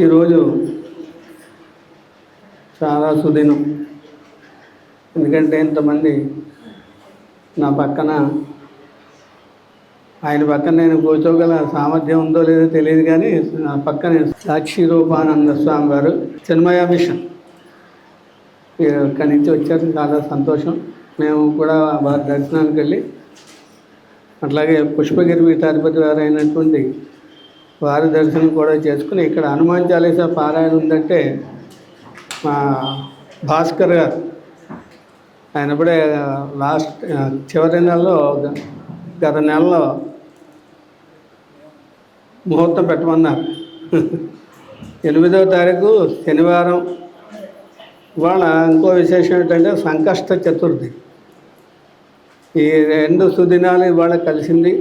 ఈరోజు చాలా సుదినం. ఎందుకంటే ఇంతమంది నా పక్కన, ఆయన పక్కన నేను కూర్చోగల సామర్థ్యం ఉందో లేదో తెలియదు, కానీ నా పక్కన సాక్షి రూపానంద స్వామి గారు చిన్మయ మిషన్ ఇక్కడి నుంచి వచ్చారు. చాలా సంతోషం. మేము కూడా వారి దర్శనానికి వెళ్ళి, అట్లాగే పుష్పగిరి పీఠాధిపతి వారు అయినటువంటి వారి దర్శనం కూడా చేసుకుని, ఇక్కడ హనుమాన్ చాలీసా పారాయణ ఉందంటే మా భాస్కర్ గారు ఆయన ఇప్పుడే చివరి నెలలో, గత నెలలో ముహూర్తం పెట్టమన్నారు. 8వ తారీఖు శనివారం. ఇవాళ ఇంకో విశేషం ఏంటంటే సంకష్ట చతుర్థి. ఈ 2 సుదినాలు ఇవాళ కలిసింది.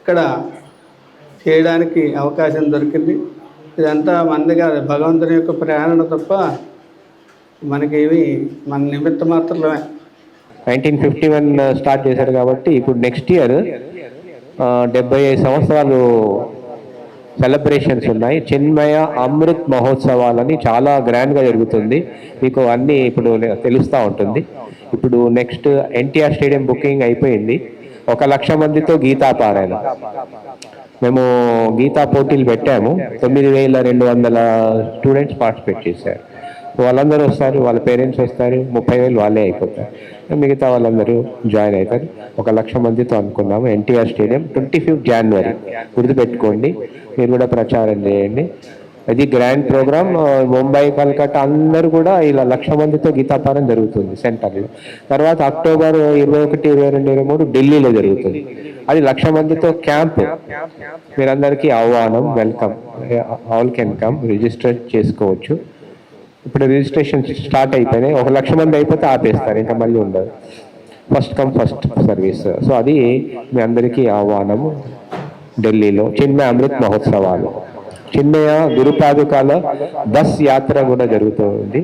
ఇక్కడ చేయడానికి అవకాశం దొరికింది. ఇదంతా మంది కాదు, భగవంతుని యొక్క ప్రేరణ తప్ప మనకేమి మన నిమిత్త మాత్రమే. 1951 స్టార్ట్ చేశారు కాబట్టి ఇప్పుడు నెక్స్ట్ ఇయర్ 75 సంవత్సరాలు సెలబ్రేషన్స్ ఉన్నాయి. చిన్మయ అమృత్ మహోత్సవాలని చాలా గ్రాండ్గా జరుగుతుంది. మీకు అన్నీ ఇప్పుడు తెలుస్తూ ఉంటుంది. ఇప్పుడు నెక్స్ట్ ఎన్టీఆర్ స్టేడియం బుకింగ్ అయిపోయింది. 1,00,000 మందితో గీతా పారాయణ. మేము గీతా పోటీలు పెట్టాము. 9,200 స్టూడెంట్స్ పార్టిసిపేట్ చేశారు. వాళ్ళందరూ వస్తారు, వాళ్ళ పేరెంట్స్ వస్తారు. 30,000 వాళ్ళే అయిపోతారు. మిగతా వాళ్ళందరూ జాయిన్ అవుతారు. 1,00,000 మందితో అనుకున్నాము. ఎన్టీఆర్ స్టేడియం 25 జనవరి గుర్తుపెట్టుకోండి. మీరు కూడా ప్రచారం చేయండి. ఇది గ్రాండ్ ప్రోగ్రామ్. ముంబై, కలకత్తా అందరూ కూడా ఇలా 1,00,000 మందితో గీతాపారం జరుగుతుంది సెంటర్లో. తర్వాత అక్టోబర్ 21, 22, 23 ఢిల్లీలో జరుగుతుంది. అది 1,00,000 మందితో క్యాంప్. మీరందరికీ ఆహ్వానం, welcome. All can come, register చేసుకోవచ్చు. ఇప్పుడు రిజిస్ట్రేషన్ స్టార్ట్ అయిపోయినాయి. 1,00,000 మంది అయిపోతే ఆపేస్తారు, ఇంకా మళ్ళీ ఉండదు. First come first service. So అది మీ అందరికీ ఆహ్వానము. ఢిల్లీలో చిన్మయ అమృత్ మహోత్సవాలు, చిన్మయ గురుపాదుకాల బస్ యాత్ర కూడా జరుగుతుంది.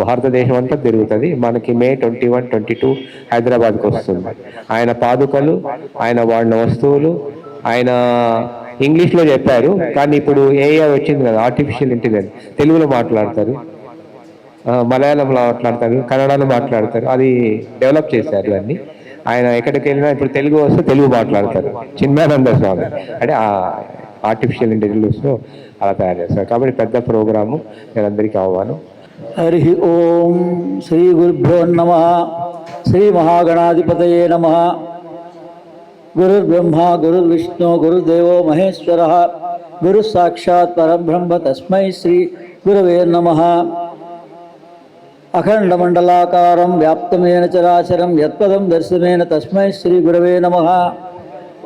భారతదేశం అంతా తిరుగుతుంది. మనకి మే 21, 22 హైదరాబాద్కి వస్తుంది. ఆయన పాదుకలు, ఆయన వాడిన వస్తువులు, ఆయన ఇంగ్లీష్లో చెప్పారు. కానీ ఇప్పుడు ఏఐ వచ్చింది కదా, ఆర్టిఫిషియల్ ఇంటెలిజెన్స్. తెలుగులో మాట్లాడతారు, మలయాళంలో మాట్లాడతారు, కన్నడలో మాట్లాడతారు. అది డెవలప్ చేశారు అన్ని. ఆయన ఎక్కడికి వెళ్ళినా ఇప్పుడు తెలుగు వస్తే తెలుగు మాట్లాడతారు. చిన్మయానంద స్వామి అంటే ఆర్టిఫిషియల్ ఇంటెలిజెన్స్లో అలా తయారు చేస్తారు. కాబట్టి పెద్ద ప్రోగ్రాము. నేను అందరికీ ఆహ్వానం. హరి ఓం శ్రీ గురుభ్యో నమః. శ్రీ మహాగణాధిపతయే నమః. గురుర్బ్రహ్మ గురుర్విష్ణు గురుదేవో మహేశ్వరః. గురు సాక్షాత్ పరబ్రహ్మ తస్మై శ్రీ గురవే నమః. అఖండమండలాకారం వ్యాప్తమేన చరాచరం యత్పదం దర్శనేన తస్మై శ్రీ గురవే నమః.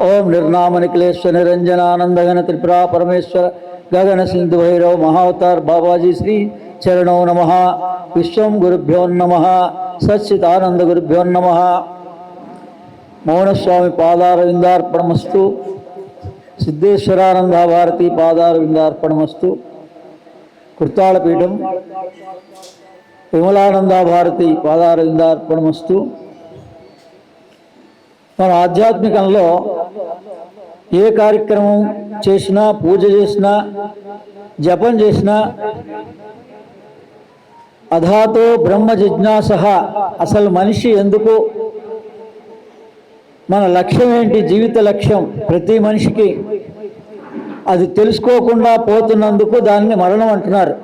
ఓం నిర్నామ నిఖిలేశ్వర నిరంజనానందగణ త్రిపురా పరమేశ్వర గగన సింధు భైరవ మహావతార్ బాబాజీ శ్రీ చరణో నమః. విశ్వం గురుభ్యో నమః. సచ్చిదానంద గురుభ్యో నమః. మౌనస్వామి పాదారవిందార్పణమస్తు. సిద్ధేశ్వరానంద భారతి పాదారవిందార్పణమస్తు. కృతాళపీఠం విమలానంద భారతి పాదారవిందార్పణమస్తు. మన ఆధ్యాత్మికంలో ఏ కార్యక్రమం చేసినా, పూజ చేసినా, జపం చేసినా అధాతో బ్రహ్మ జిజ్ఞాస, అసలు మనిషి ఎందుకు, మన లక్ష్యం ఏంటి, జీవిత లక్ష్యం ప్రతి మనిషికి అది తెలుసుకోకుండా పోతున్నందుకు దాన్ని మరణం అంటున్నారు.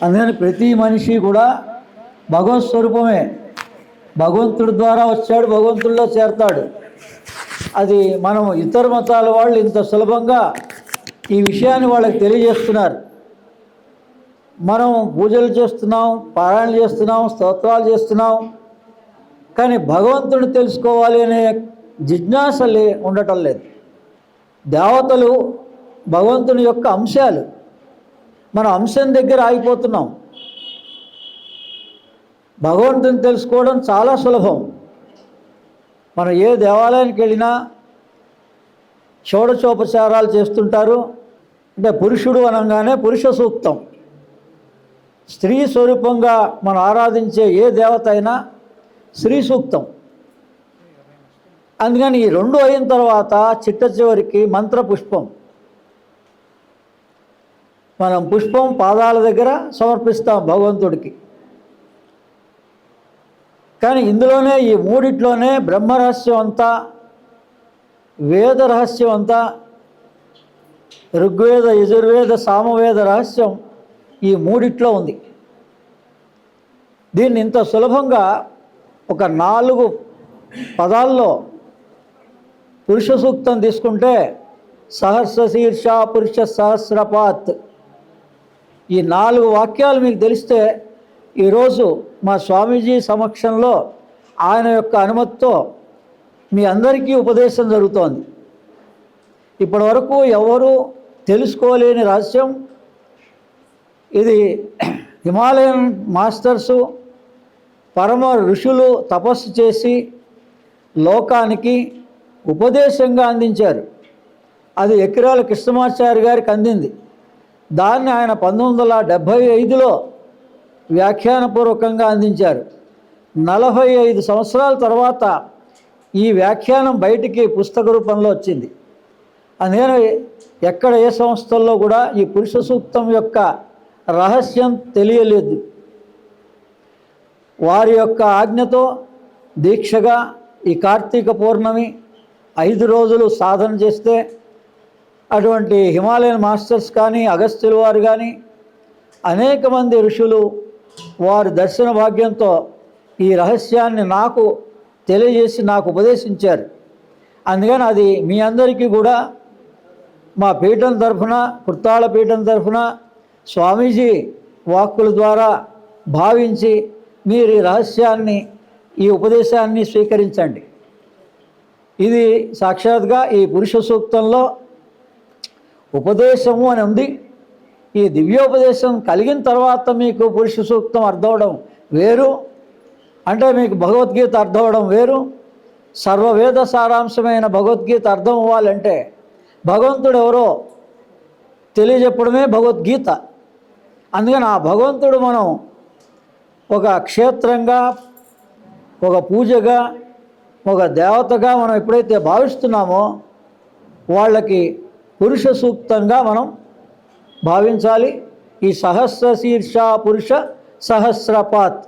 అందుకని ప్రతి మనిషి కూడా భగవత్ స్వరూపమే. భగవంతుడి ద్వారా వచ్చాడు, భగవంతుడిలో చేరతాడు. అది మనం ఇతర మతాల వాళ్ళు ఇంత సులభంగా ఈ విషయాన్ని వాళ్ళకి తెలియజేస్తున్నారు. మనం పూజలు చేస్తున్నాం, పారాయణలు చేస్తున్నాం, స్తోత్రాలు చేస్తున్నాం, కానీ భగవంతుడిని తెలుసుకోవాలి అనే జిజ్ఞాస ఉండటం లేదు. దేవతలు భగవంతుని యొక్క అంశాలు. మన అంశం దగ్గర ఆగిపోతున్నాం. భగవంతుని తెలుసుకోవడం చాలా సులభం. మనం ఏ దేవాలయానికి వెళ్ళినా షోడశోపచారాలు చేస్తుంటారు. అంటే పురుషుడు అనగానే పురుష సూక్తం. స్త్రీ స్వరూపంగా మనం ఆరాధించే ఏ దేవత అయినా స్త్రీ సూక్తం. అందుకని ఈ 2 అయిన తర్వాత చిట్ట చివరికి మంత్రపుష్పం. మనం పుష్పం పాదాల దగ్గర సమర్పిస్తాం భగవంతుడికి. కానీ ఇందులోనే ఈ మూడిట్లోనే బ్రహ్మరహస్యం అంతా, వేద రహస్యం అంతా, ఋగ్వేద యజుర్వేద సామవేద రహస్యం ఈ మూడిట్లో ఉంది. దీన్ని ఇంత సులభంగా ఒక 4 పదాల్లో పురుష సూక్తం తీసుకుంటే సహస్ర శీర్ష పురుష సహస్రపాత్, ఈ 4 వాక్యాలు మీకు తెలిస్తే ఈరోజు మా స్వామీజీ సమక్షంలో ఆయన యొక్క అనుమతితో మీ అందరికీ ఉపదేశం జరుగుతోంది. ఇప్పటి వరకు ఎవరు తెలుసుకోలేని రహస్యం ఇది. హిమాలయన్ మాస్టర్సు పరమ ఋషులు తపస్సు చేసి లోకానికి ఉపదేశంగా అందించారు. అది ఎకిరాల కృష్ణమాచార్య గారికి అందింది. దాన్ని ఆయన 1975లో వ్యాఖ్యానపూర్వకంగా అందించారు. 45 సంవత్సరాల తర్వాత ఈ వ్యాఖ్యానం బయటికి పుస్తక రూపంలో వచ్చింది. నేను ఎక్కడ ఏ సంస్థల్లో కూడా ఈ పురుష సూక్తం యొక్క రహస్యం తెలియలేదు. వారి యొక్క ఆజ్ఞతో దీక్షగా ఈ కార్తీక పౌర్ణమి 5 రోజులు సాధన చేస్తే అటువంటి హిమాలయన్ మాస్టర్స్ కానీ అగస్త్యుల వారు కానీ అనేక మంది ఋషులు వారి దర్శన భాగ్యంతో ఈ రహస్యాన్ని నాకు తెలియజేసి నాకు ఉపదేశించారు. అందుకని అది మీ అందరికీ కూడా మా పీఠం తరఫున, కుర్తాళ పీఠం తరఫున స్వామీజీ వాక్కుల ద్వారా భావించి మీరు ఈ రహస్యాన్ని, ఈ ఉపదేశాన్ని స్వీకరించండి. ఇది సాక్షాత్గా ఈ పురుష సూక్తంలో ఉపదేశము అని ఉంది. ఈ దివ్యోపదేశం కలిగిన తర్వాత మీకు పురుష సూక్తం అర్థమవడం వేరు, అంటే మీకు భగవద్గీత అర్థం అవడం వేరు. సర్వవేద సారాంశమైన భగవద్గీత అర్థం అవ్వాలంటే భగవంతుడు ఎవరో తెలియజెప్పడమే భగవద్గీత. అందుకని ఆ భగవంతుడు మనం ఒక క్షేత్రంగా, ఒక పూజగా, ఒక దేవతగా మనం ఎప్పుడైతే భావిస్తున్నామో వాళ్ళకి పురుష సూక్తంగా మనం భావించాలి. ఈ సహస్ర శీర్ష పురుష సహస్రపాత్,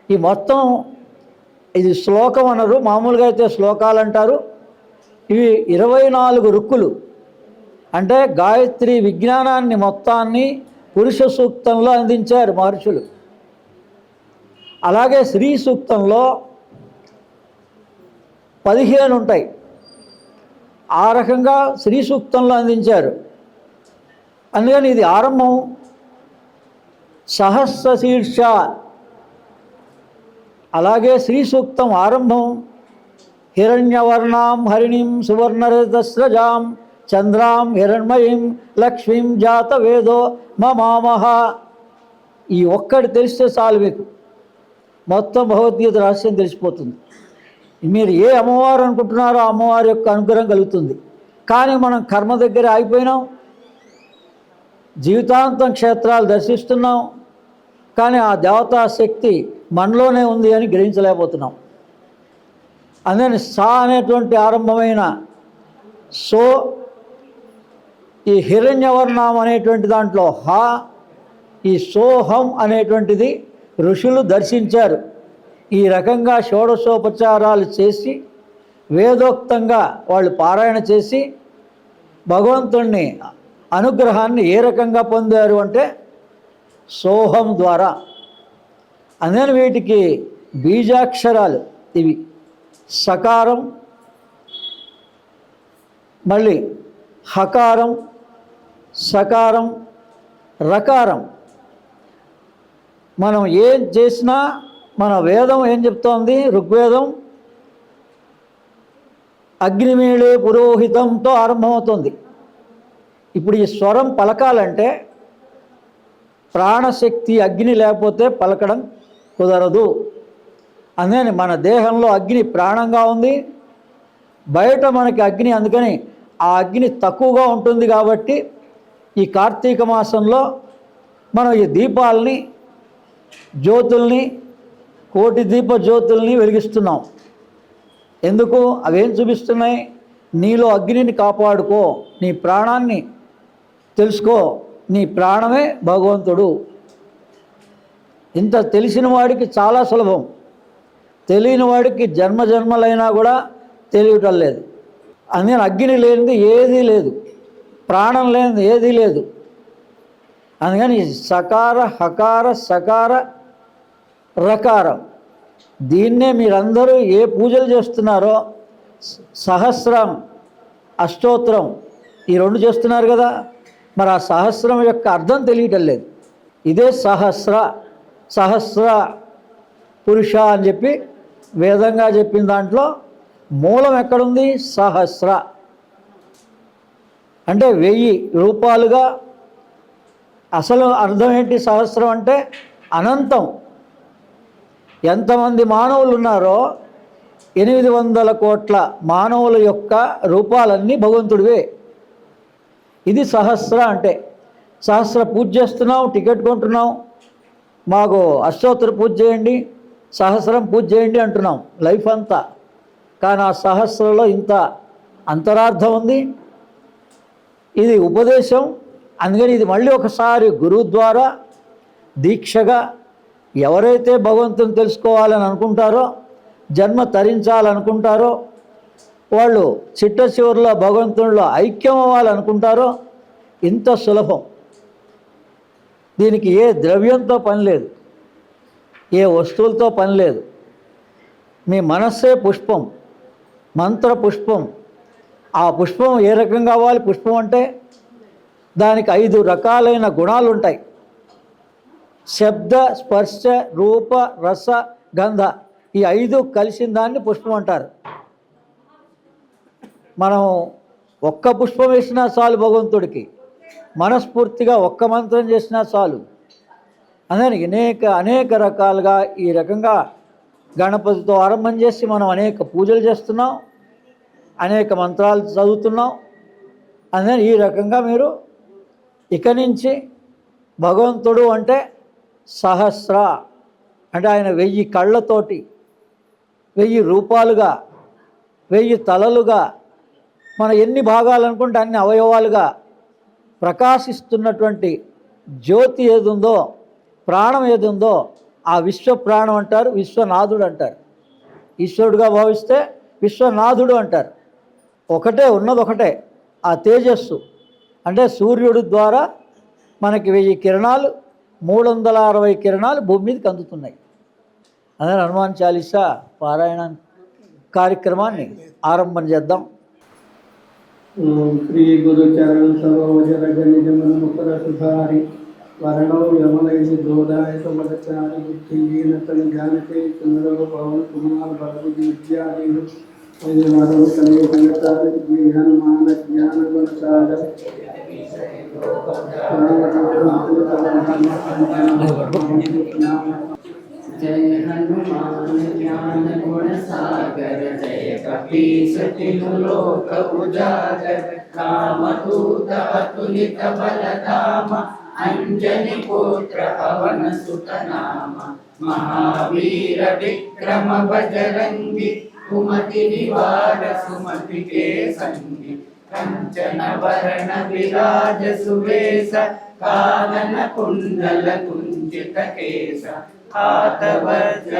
ఈ మొత్తం ఇది శ్లోకం అనరు, మామూలుగా అయితే శ్లోకాలు అంటారు. ఇవి 24 రుక్కులు, అంటే గాయత్రి విజ్ఞానాన్ని మొత్తాన్ని పురుష సూక్తంలో అందించారు మహర్షులు. అలాగే శ్రీ సూక్తంలో 15 ఉంటాయి. ఆ రకంగా శ్రీ సూక్తంలో అందించారు. అందుకని ఇది ఆరంభం సహస్ర శీర్ష. అలాగే శ్రీ సూక్తం ఆరంభం హిరణ్యవర్ణాం హరిణీం సువర్ణరజస్రజాం చంద్రాం హిరణ్మయీం లక్ష్మీం జాత వేదో మమామహ. ఈ ఒక్కటి తెలిస్తే చాలు, మీకు మొత్తం భగవద్గీత రహస్యం తెలిసిపోతుంది. మీరు ఏ అమ్మవారు అనుకుంటున్నారో ఆ అమ్మవారి యొక్క అనుగ్రహం కలుగుతుంది. కానీ మనం కర్మ దగ్గర ఆగిపోయినాం, జీవితాంతం క్షేత్రాలు దర్శిస్తున్నాం, కానీ ఆ దేవతా శక్తి మనలోనే ఉంది అని గ్రహించలేకపోతున్నాం. అందుకని సా అనేటువంటి ఆరంభమైన సో, ఈ హిరణ్యవర్ణం అనేటువంటి దాంట్లో హా, ఈ సోహం అనేటువంటిది ఋషులు దర్శించారు. ఈ రకంగా షోడశోపచారాలు చేసి వేదోక్తంగా వాళ్ళు పారాయణ చేసి భగవంతుణ్ణి అనుగ్రహాన్ని ఏ రకంగా పొందారు అంటే సోహం ద్వారా. అందుకని వీటికి బీజాక్షరాలు ఇవి. సకారం, మళ్ళీ హకారం, సకారం, రకారం. మనం ఏం చేసినా మన వేదం ఏం చెప్తోంది? ఋగ్వేదం అగ్నిమేళే పురోహితంతో ఆరంభమవుతుంది. ఇప్పుడు ఈ స్వరం పలకాలంటే ప్రాణశక్తి అగ్ని లేకపోతే పలకడం కుదరదు. అందుకని మన దేహంలో అగ్ని ప్రాణంగా ఉంది, బయట మనకి అగ్ని, అందుకని ఆ అగ్ని తక్కువగా ఉంటుంది. కాబట్టి ఈ కార్తీక మాసంలో మనం ఈ దీపాలని, జ్యోతుల్ని, కోటి దీప జ్యోతుల్ని వెలిగిస్తున్నాం. ఎందుకు? అవేం చూపిస్తున్నాయి? నీలో అగ్నిని కాపాడుకో, నీ ప్రాణాన్ని తెలుసుకో, నీ ప్రాణమే భగవంతుడు. ఇంత తెలిసిన వాడికి చాలా సులభం, తెలియని వాడికి జన్మ జన్మలైనా కూడా తెలియటం లేదు. అందుకని అగ్ని లేనిది ఏదీ లేదు, ప్రాణం లేనిది ఏదీ లేదు. అందుకని సకార హకార సకార రకారం, దీన్నే మీరందరూ ఏ పూజలు చేస్తున్నారో, సహస్రం అష్టోత్తరం ఈ రెండు చేస్తున్నారు కదా, మరి ఆ సహస్రం యొక్క అర్థం తెలియటం లేదు. ఇదే సహస్ర పురుష అని చెప్పి వేదంగా చెప్పిన దాంట్లో మూలం ఎక్కడుంది? సహస్ర అంటే 1000 రూపాలుగా. అసలు అర్థం ఏంటి? సహస్రం అంటే అనంతం. ఎంతమంది మానవులు ఉన్నారో 800 కోట్ల మానవుల యొక్క రూపాలన్నీ భగవంతుడివే. ఇది సహస్ర అంటే. సహస్ర పూజ చేస్తున్నాం, టికెట్ కొంటున్నాం, మాకు అష్టోత్తర పూజ చేయండి, సహస్రం పూజ చేయండి అంటున్నాం లైఫ్ అంతా. కానీ ఆ సహస్రంలో ఇంత అంతరార్థం ఉంది. ఇది ఉపదేశం. అందుకని ఇది మళ్ళీ ఒకసారి గురువు ద్వారా దీక్షగా ఎవరైతే భగవంతుని తెలుసుకోవాలని అనుకుంటారో, జన్మ తరించాలనుకుంటారో, వాళ్ళు చిట్ట చివరిలో భగవంతునిలో ఐక్యం అవ్వాలనుకుంటారో ఇంత సులభం. దీనికి ఏ ద్రవ్యంతో పని లేదు, ఏ వస్తువులతో పని లేదు. మీ మనస్సే పుష్పం, మంత్ర పుష్పం. ఆ పుష్పం ఏ రకంగా అవ్వాలి? పుష్పం అంటే దానికి 5 రకాలైన గుణాలు ఉంటాయి. శబ్ద, స్పర్శ, రూప, రస, గంధ, ఈ 5 కలిసిన దాన్ని పుష్పం అంటారు. మనం ఒక్క పుష్పం వేసినా చాలు భగవంతుడికి, మనస్ఫూర్తిగా ఒక్క మంత్రం చేసినా చాలు. అందుకని అనేక రకాలుగా ఈ రకంగా గణపతితో ఆరంభం చేసి మనం అనేక పూజలు చేస్తున్నాం, అనేక మంత్రాలు చదువుతున్నాం. అందుకని ఈ రకంగా మీరు ఇక నుంచి భగవంతుడు అంటే సహస్ర అంటే ఆయన 1000 కళ్ళతోటి, 1000 రూపాలుగా, 1000 తలలుగా, మన ఎన్ని భాగాలు అనుకుంటే అన్ని అవయవాలుగా ప్రకాశిస్తున్నటువంటి జ్యోతి ఏదుందో, ప్రాణం ఏదుందో ఆ విశ్వ ప్రాణం అంటారు, విశ్వనాథుడు అంటారు. ఈశ్వరుడుగా భావిస్తే విశ్వనాథుడు అంటారు. ఉన్నది ఒకటే, ఆ తేజస్సు. అంటే సూర్యుడి ద్వారా మనకి 1000 కిరణాలు, 360 కిరణాలు భూమి మీదకి అందుతున్నాయి. అదే హనుమాన్ చాలీసా పారాయణ కార్యక్రమాన్ని ఆరంభం చేద్దాం. శ్రీ గురు చరణ సరోజ రజ నిజ ముఖర సుధారి వరణో యమలయ సిద్ధోదాయ సమదచారి బుద్ధిహీన జ్ఞానతే చంద్రో పవన్ కుమార్ భగవతి విద్యాదీను మరో కలయ సంగతారి హనుమాన జ్ఞాన గుణ సాగర जय हनुमान ज्ञान गुण सागर जय कपीस तिहु लोक उजागर रामदूत अतुलित बल धाम अंजनी पुत्र पवन सुत नाम महावीर विक्रम बजरंगी कुमति निवार सुमति के संगी कंचन वरण विराज सुवेश कानन कुंडल कुंजित केश हाथ वज्र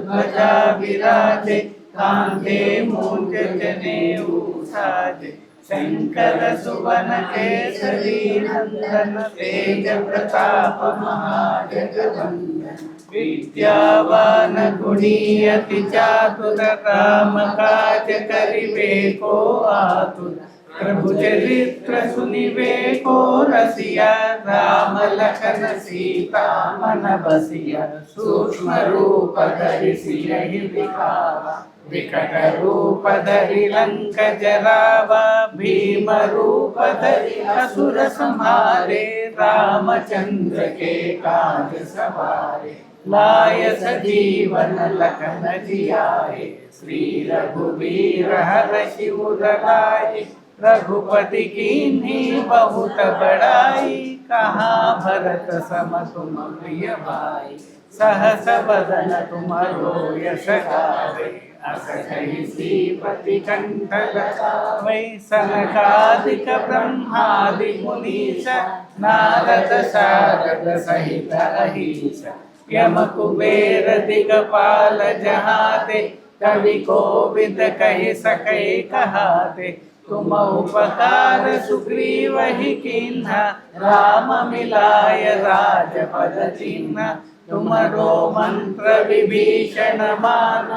ध्वजा विराजे कांधे मूंज जनेऊ साजे शंकर सुवन केसरी नंदन तेज प्रताप महाजगवंदन विद्यावान गुणी अति चातुर राम काज करिबे को आतुर प्रभु चरित्र सुनिबे को रसिया राम लखन सीता मन बसिया सूक्ष्म रूप धरि सियहि दिखावा विकट रूप धरि लंक जरावा भीम रूप धरि असुर संहारे रामचंद्र के काज सवारे लाय सजीवन लखन जियाए श्री रघुवीर हरषि उर लाए रघुपति कीन्ही बहुत बड़ाई कहाँ भरत सम तुम प्रिय भाई सहस बदन तुमरो यश गावे अस कहि श्रीपति कंठ लगावे सनकादिक ब्रह्मादि मुनीश नारद शारद सहित अहिस यम कुबेर दिगपाल जहाते कवि कोविद कहि सकै कहाते तुम उपकार सुग्रीव ही कीन्हा राम मिलाय राजपद चिन्ह तुमरो मंत्र विभीषण मान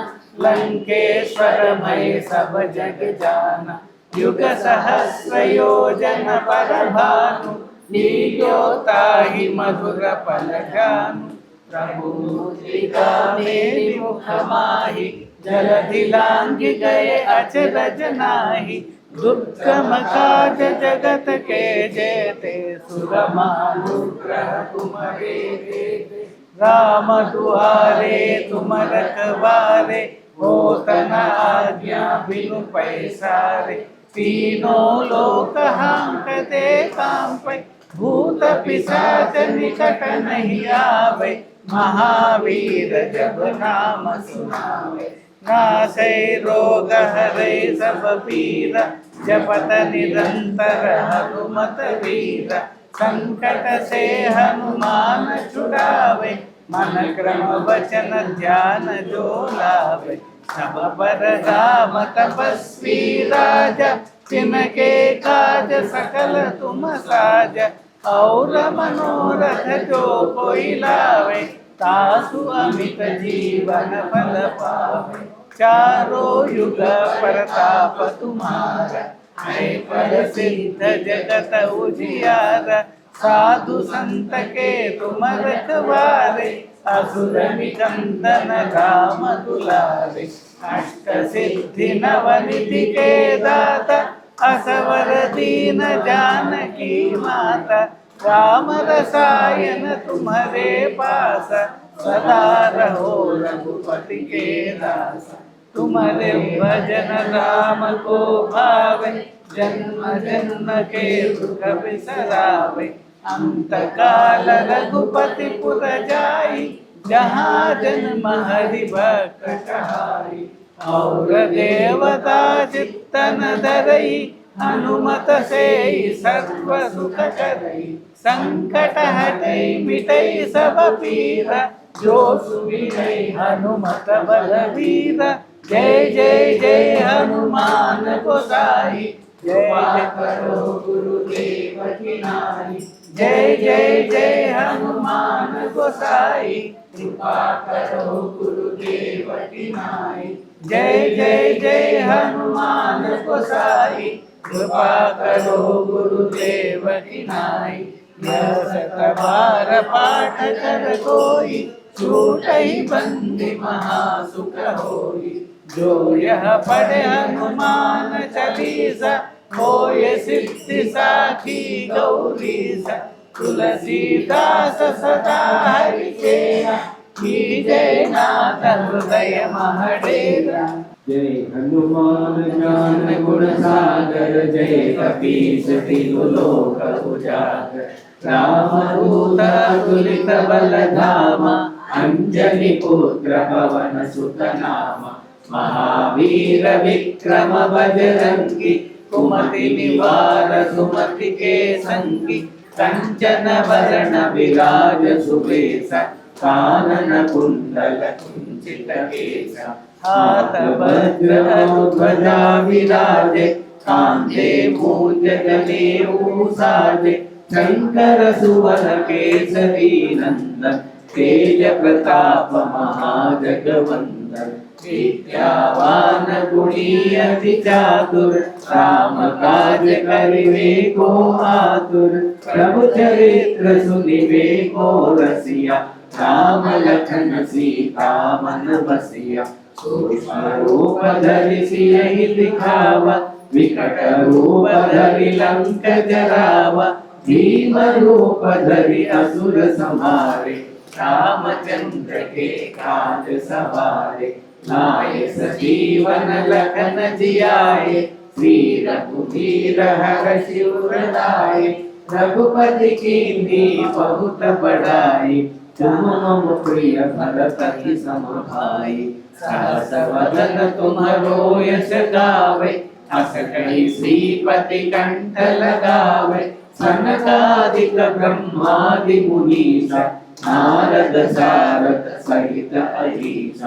लंकेश्वर भय सब जग जाना युग सहस्र योजन पर भानु लील्योताहि मधुर पल जानु प्रभु मुद्रिका मेरी मुख माहि जलधि लांघि गए अचरज नाही दुर्गम काज जगत के जेते सुगमानुग्रह तुम्हारे देते राम दुआरे तुम रखवारे होत न आज्ञा बिनु पैसारे तीनों लोक हांकते कांपै भूत पिशाच निकट नहीं आवे महावीर जब नाम सुनावे नासै रोग हरै सब पीरा जपत निरंतर हनुमत वीरा संकट से हनुमान छुड़ावे मन क्रम वचन ध्यान जो लावे सब पर राम तपस्वी राजा जिनके काज सकल तुम साज और मनोरथ जो कोई लावे तासु अमित जीवन फल पावे चारों युग प्रताप तुम्हारा है प्रसिद्ध जगत उजियारा साधु संत के तुम रखवारे असुर निकंदन राम दुलारे अष्ट सिद्धि नवनिधि के दाता असवर दीन जानकी माता राम रसायन तुम्हारे पास सदा रहो रघुपति के दास तुम्हारे भजन राम को भावे जन्म जन्म के दुख बिसरावे अंत काल रघुपति पुर जाई जहाँ जन्म हरि भक्त कहाई और देवता चित्तन धरई हनुमत से सर्व सुख करई संकट हटई मिटई सब पीरा जो सुमिरै हनुमत बलवीरा जय जय जय हनुमान गोसाई जय करो गुरुदेव की नाई जय जय जय हनुमान गोसाई कृपा करो गुरुदेव की नाई जय जय जय हनुमान गोसाई कृपा करो गुरुदेव की नाई यह शतबार पाठ कर कोई छूटहि बंदी महासुख होई जो यह पढ़े हनुमान चालीसा होय सिद्धि साखी गौरीसा तुलसीदास सदा हरिचेरा की जय नाथ हृदय महडेरा जय हनुमान ज्ञान गुण सागर जय कपीस तिहु लोक उजागर रामदूत अतुलित बल धामा अंजनी पुत्र पवन सुत नामा महावीर विक्रम बजरंगी कुमति निवार सुमति के संगी कंचन वरण विराज सुबेसा कानन कुंडल कुंचित केसा हाथ वज्र ध्वजा विराजे कांधे मूंज जनेऊ साजे शंकर सुवन केसरी नंदन तेज प्रताप महाजगवंदन विद्यावान गुणी अति चातुर राम काज करिवे को आतुर प्रभु चरित्र सुनिवे को रसिया राम लखन सीता मन बसिया सूक्ष्म रूप धरि सियहि दिखावा विकट रूप धरि लंक जरावा भीम रूप धरि असुर संहारे रामचंद्र के काज सवारे लाए सजीवन लखन जियाए श्री रघुवीर हर्षि उर लाए रघुपति कीन्ही बहुत बड़ाई तुम मम प्रिय भरत ही सम भाई सहस वदन तुम्हारो यश गावे अस कहि श्रीपति कंठ लगावे सनकादिक ब्रह्मादि मुनीश नारद सारद सहित अहीश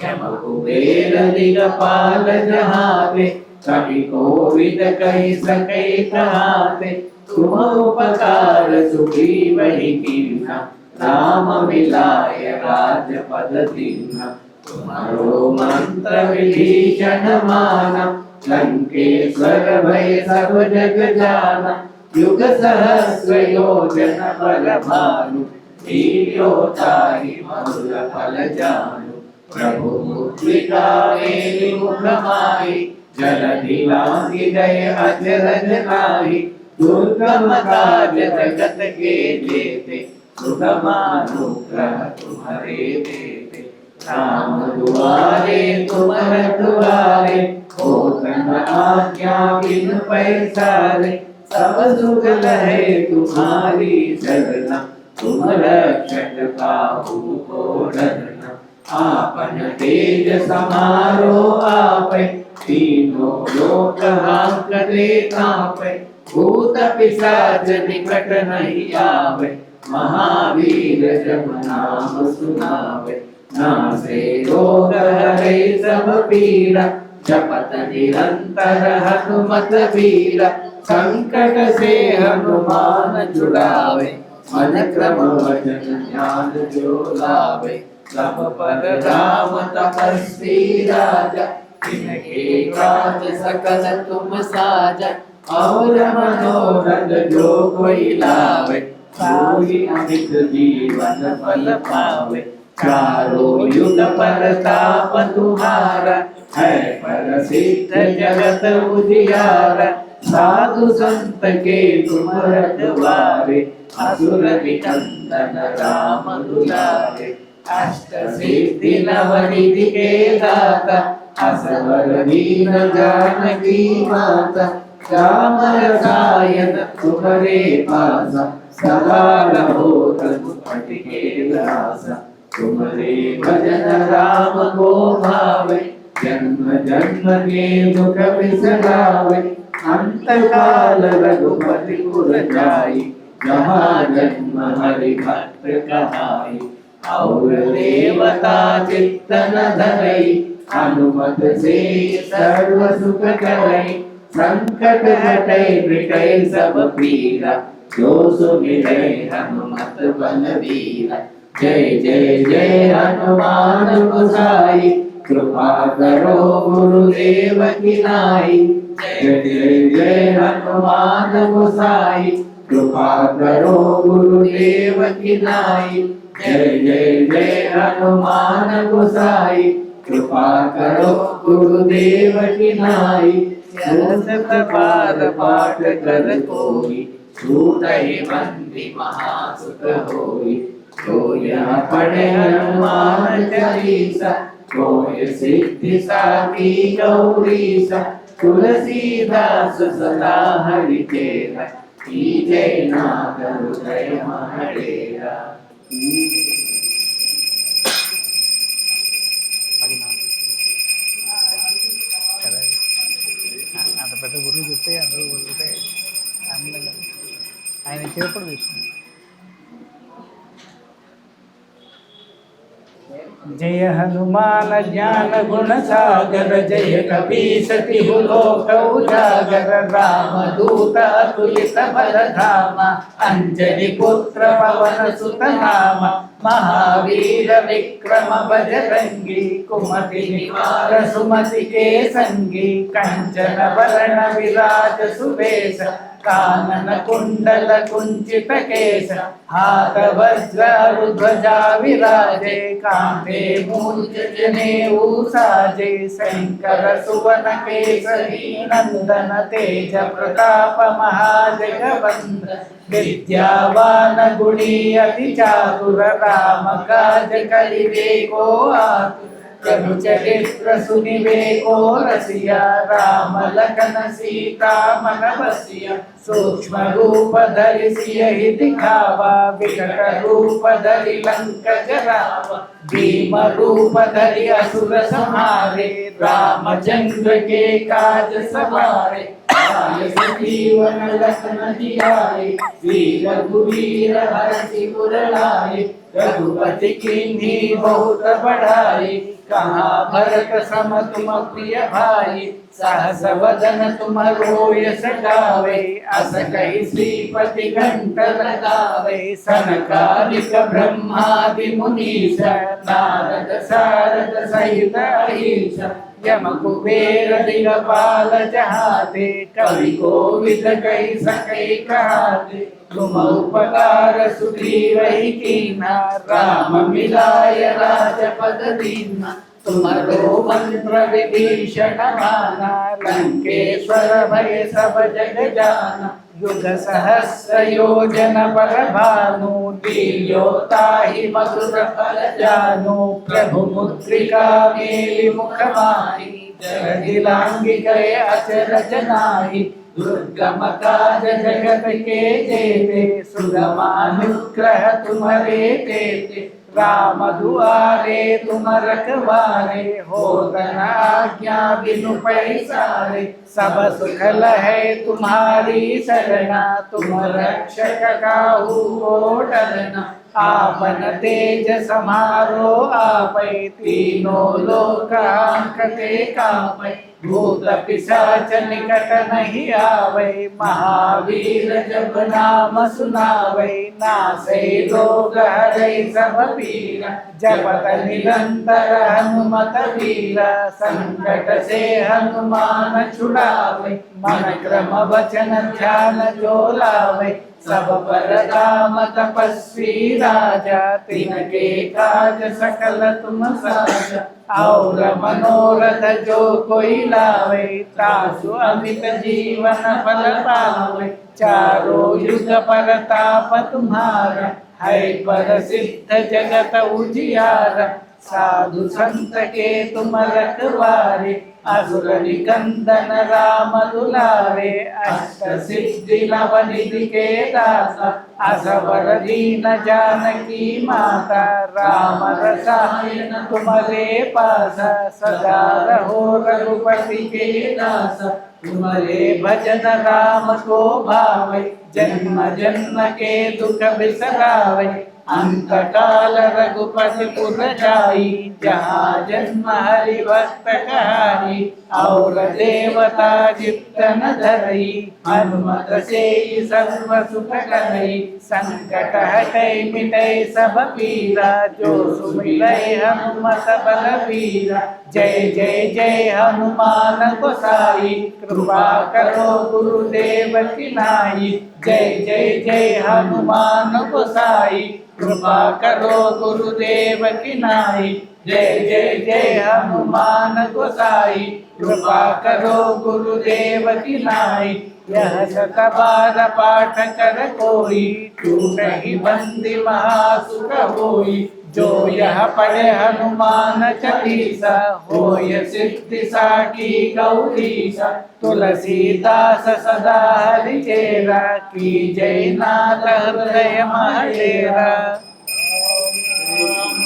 यम कुबेर दिगपाल जहाते कवि कोविद कहि सके कहाते तुम उपकार सुग्रीव ही कीन्हा राम मिलाय राजपद दीन्हा तुम्हारो मंत्र विभीषण माना लंकेश्वर भय सब जग जाना युग सहस्र योजन बल भानु लील्योताहि मधुर फल जानु प्रभु मुद्रिका मेलि मुख माहि जलधि लांघि गए अचरज नाहि दुर्गम काज जगत के जेते सुगमानुग्रह तुम्हारे देते राम दुआरे तुम रखवारे होत न आज्ञा बिन पैसारे सब सुख लहे तुम्हारी शरण तुम रक्षक काहू को डरना आपन तेज समारो आपै तीनों लोक हांकते कांपै भूत पिशाच निकट नहीं आवे महावीर जब नाम सुनावे नासे रोग हरे सब पीरा जपत निरंतर हनुमत वीरा संकट से हनुमान छुड़ावे मन क्रम वचन ध्यान जो लावे सब पर राम तपस्वी राजा तिनके काज सकल तुम साजा और मनोरथ जो कोई लावे सोई अमित जीवन फल पावे चारों युग परताप तुम्हारा है प्रसिद्ध जगत उजियारा साधु संत के तुम रखवारे असुर निकंदन राम दुलारे अष्ट सिद्धि नवनिधि के दाता असवर दीन जानकी माता राम रसायन तुम्हारे पासा सदा रहो रघुपति के दासा तुम्हारे भजन राम को भावे जन्म जन्म के दुख बिसरावे अंत काल रघुपति पुर जाई जहाँ जन्म हरि भक्त कहाई और देवता चित्तन धरई हनुमत से सर्व सुख करई संकट हटै मिटै सब पीरा जो सुमिरै हनुमत बलवीरा जय जय जय हनुमान गोसाई कृपा करो गुरुदेव की नाई जय जय जय हनुमान गोसाई कृपा करो गुरुदेव की नाई जय जय जय हनुमान गोसाई कृपा करो गुरुदेव की नाई शत बार पाठ कर कोई छूटहि बंदी महासुख होई तो यह पढ़े हनुमान चालीसा कोई सिद्धि साखी गौरीसा तुलसीदास सदा हरि चेरा जय नाथ हृदय महडेरा అంత పెద్ద గురువు చెప్తే అందరూ గురితే ఆయన చేపడు తీసుకున్నాం जय हनुमान ज्ञान गुण सागर जय कपीस तिहु लोक उजागर राम दूत अतुलित बल धामा अंजलि पुत्र पवन सुत नाम महावीर विक्रम बजरंगी कुमति निवार सुमति के संगी कंचन वरण विराज सुवेश कानन कुंडल कुंचित केश हाथ वज्र ध्वजा विराजे कांधे मूंज जनेऊ साजे शंकर सुवन केसरी नंदन तेज प्रताप महाजगवंद विद्यावान गुणी अति चातुर राम काज करिबे को आतुर प्रभु चरित्र सुनिबे को रसिया राम लखन सीता मन बसिया सूक्ष्म रूप धरि सियहि दिखावा, विकट रूप धरि लंक जरावा, भीम रूप धरि असुर संहारे, रामचंद्र के काज सवारे। लाय संजीवन लखन जियाए, श्री रघुवीर हरषि उर लाए, रघुपति कीन्ही बहुत बढ़ाई, कहाँ भरत सम तुम प्रिय भाई, सहस वदन तुम रोय सगावे, अस कहि श्रीपति कंठ लगावे, सनकादिक ब्रह्मादि मुनीश, नारद सारद सहित अहिष, यम कुबेर दिगपाल जहाते, कवि कोविद कहि सकै कहाते, तुम उपकार सुग्रीवहि कीन्हा, राम मिलाय राजपद दीन्हा, तुम्हारो मंत्र विभीषण माना, लंकेश्वर भय सब जग जाना, युग सहस्र योजन पर भानु, लील्यो ताहि मधुर फल जानु, प्रभु मुद्रिका मेलि मुख माहि, जगदिलांघि गए अचरज नाहि, दुर्गम काज जगत के जेते, सुगमानुग्रह तुम्हारे तेते, राम दुआरे तुम रखवारे, होत न आज्ञा बिनु पैसारे, सब सुख लहै तुम्हारी सरना, तुम रक्षक काहू को डरना, आपन तेज समारो आपै, तीनों लोक हांकते कापै, भूत पिशाच निकट नहीं आवै, महावीर जब नाम सुनावै, नासै रोग हरै सब पीरा, जपत निरंतर हनुमत वीरा, संकट से हनुमान छुड़ावै, मन क्रम वचन ध्यान जो लावै, सब पर राम तपस्वी राजा, तिनके काज सकल तुम साजा, और मनोरथ जो कोई लावे, तासु अमित जीवन फल पावे, चारों युग परताप तुम्हारा, है प्रसिद्ध जगत उजियारा, साधु संत के तुम रखवारे, असुर निकंदन राम दुलारे, अष्ट सिद्धि नव निधि के दाता, असवर दीन जानकी माता, राम रसायन तुम्हारे पासा, सदा रहो रघुपति के दासा, तुम्हारे भजन राम को भावै, जन्म जन्म के दुख बिसरावै, अंत काल रघुपति पुर जाई, जहाँ जन्म हरि भक्त कहाई, और देवता चित्त न धरई, हनुमत से सर्व सुख करई, संकट हटै मिटै सब पीरा, जो सुमिरै हनुमत बलबीरा, जय जय जय हनुमान गोसाई, कृपा करो गुरुदेव की नाई, जय जय जय हनुमान गोसाई, कृपा करो गुरुदेव की नाई, जय जय जय हनुमान गोसाई, कृपा करो गुरुदेव की नाई, यह शत बार पाठ कर कोई, टूटहि बंदी महासुख होई, जो यह पढ़े हनुमान चालीसा, होय सिद्धि साखी गौरीसा, तुलसीदास सदा हरिचेरा, की जय नाथ हृदय महडेरा।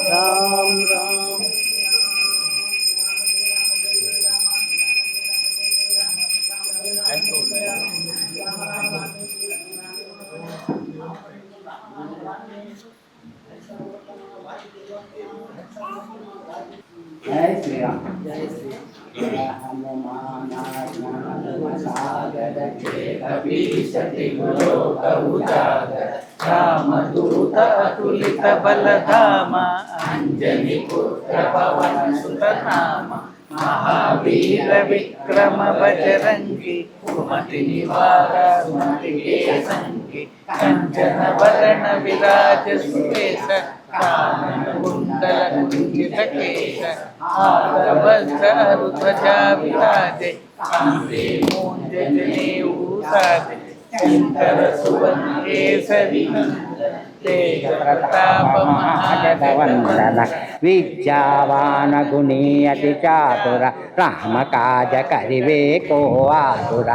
राम राम जय श्री राम। जय श्री हनुमान ज्ञान सागर के कपीश तिहुँ लोक उजागर, रामदूत अतुलित बल धामा, अंजनी पुत्र पवन सुत नामा, महावीर विक्रम बजरंगी, कुमति निवार सुमति के संगी, कंचन वरण विराज सुकेश, कानन कुंडल कुंचित केश, हाथ वज्र ध्वजा विराजे, कांधे मूंज जनेऊ साजे, शंकर सुवन केसरी नंदन, तेज प्रताप महाजगवंदन, विद्यावान गुणी अति चातुर, राम काज करिवे को आतुर,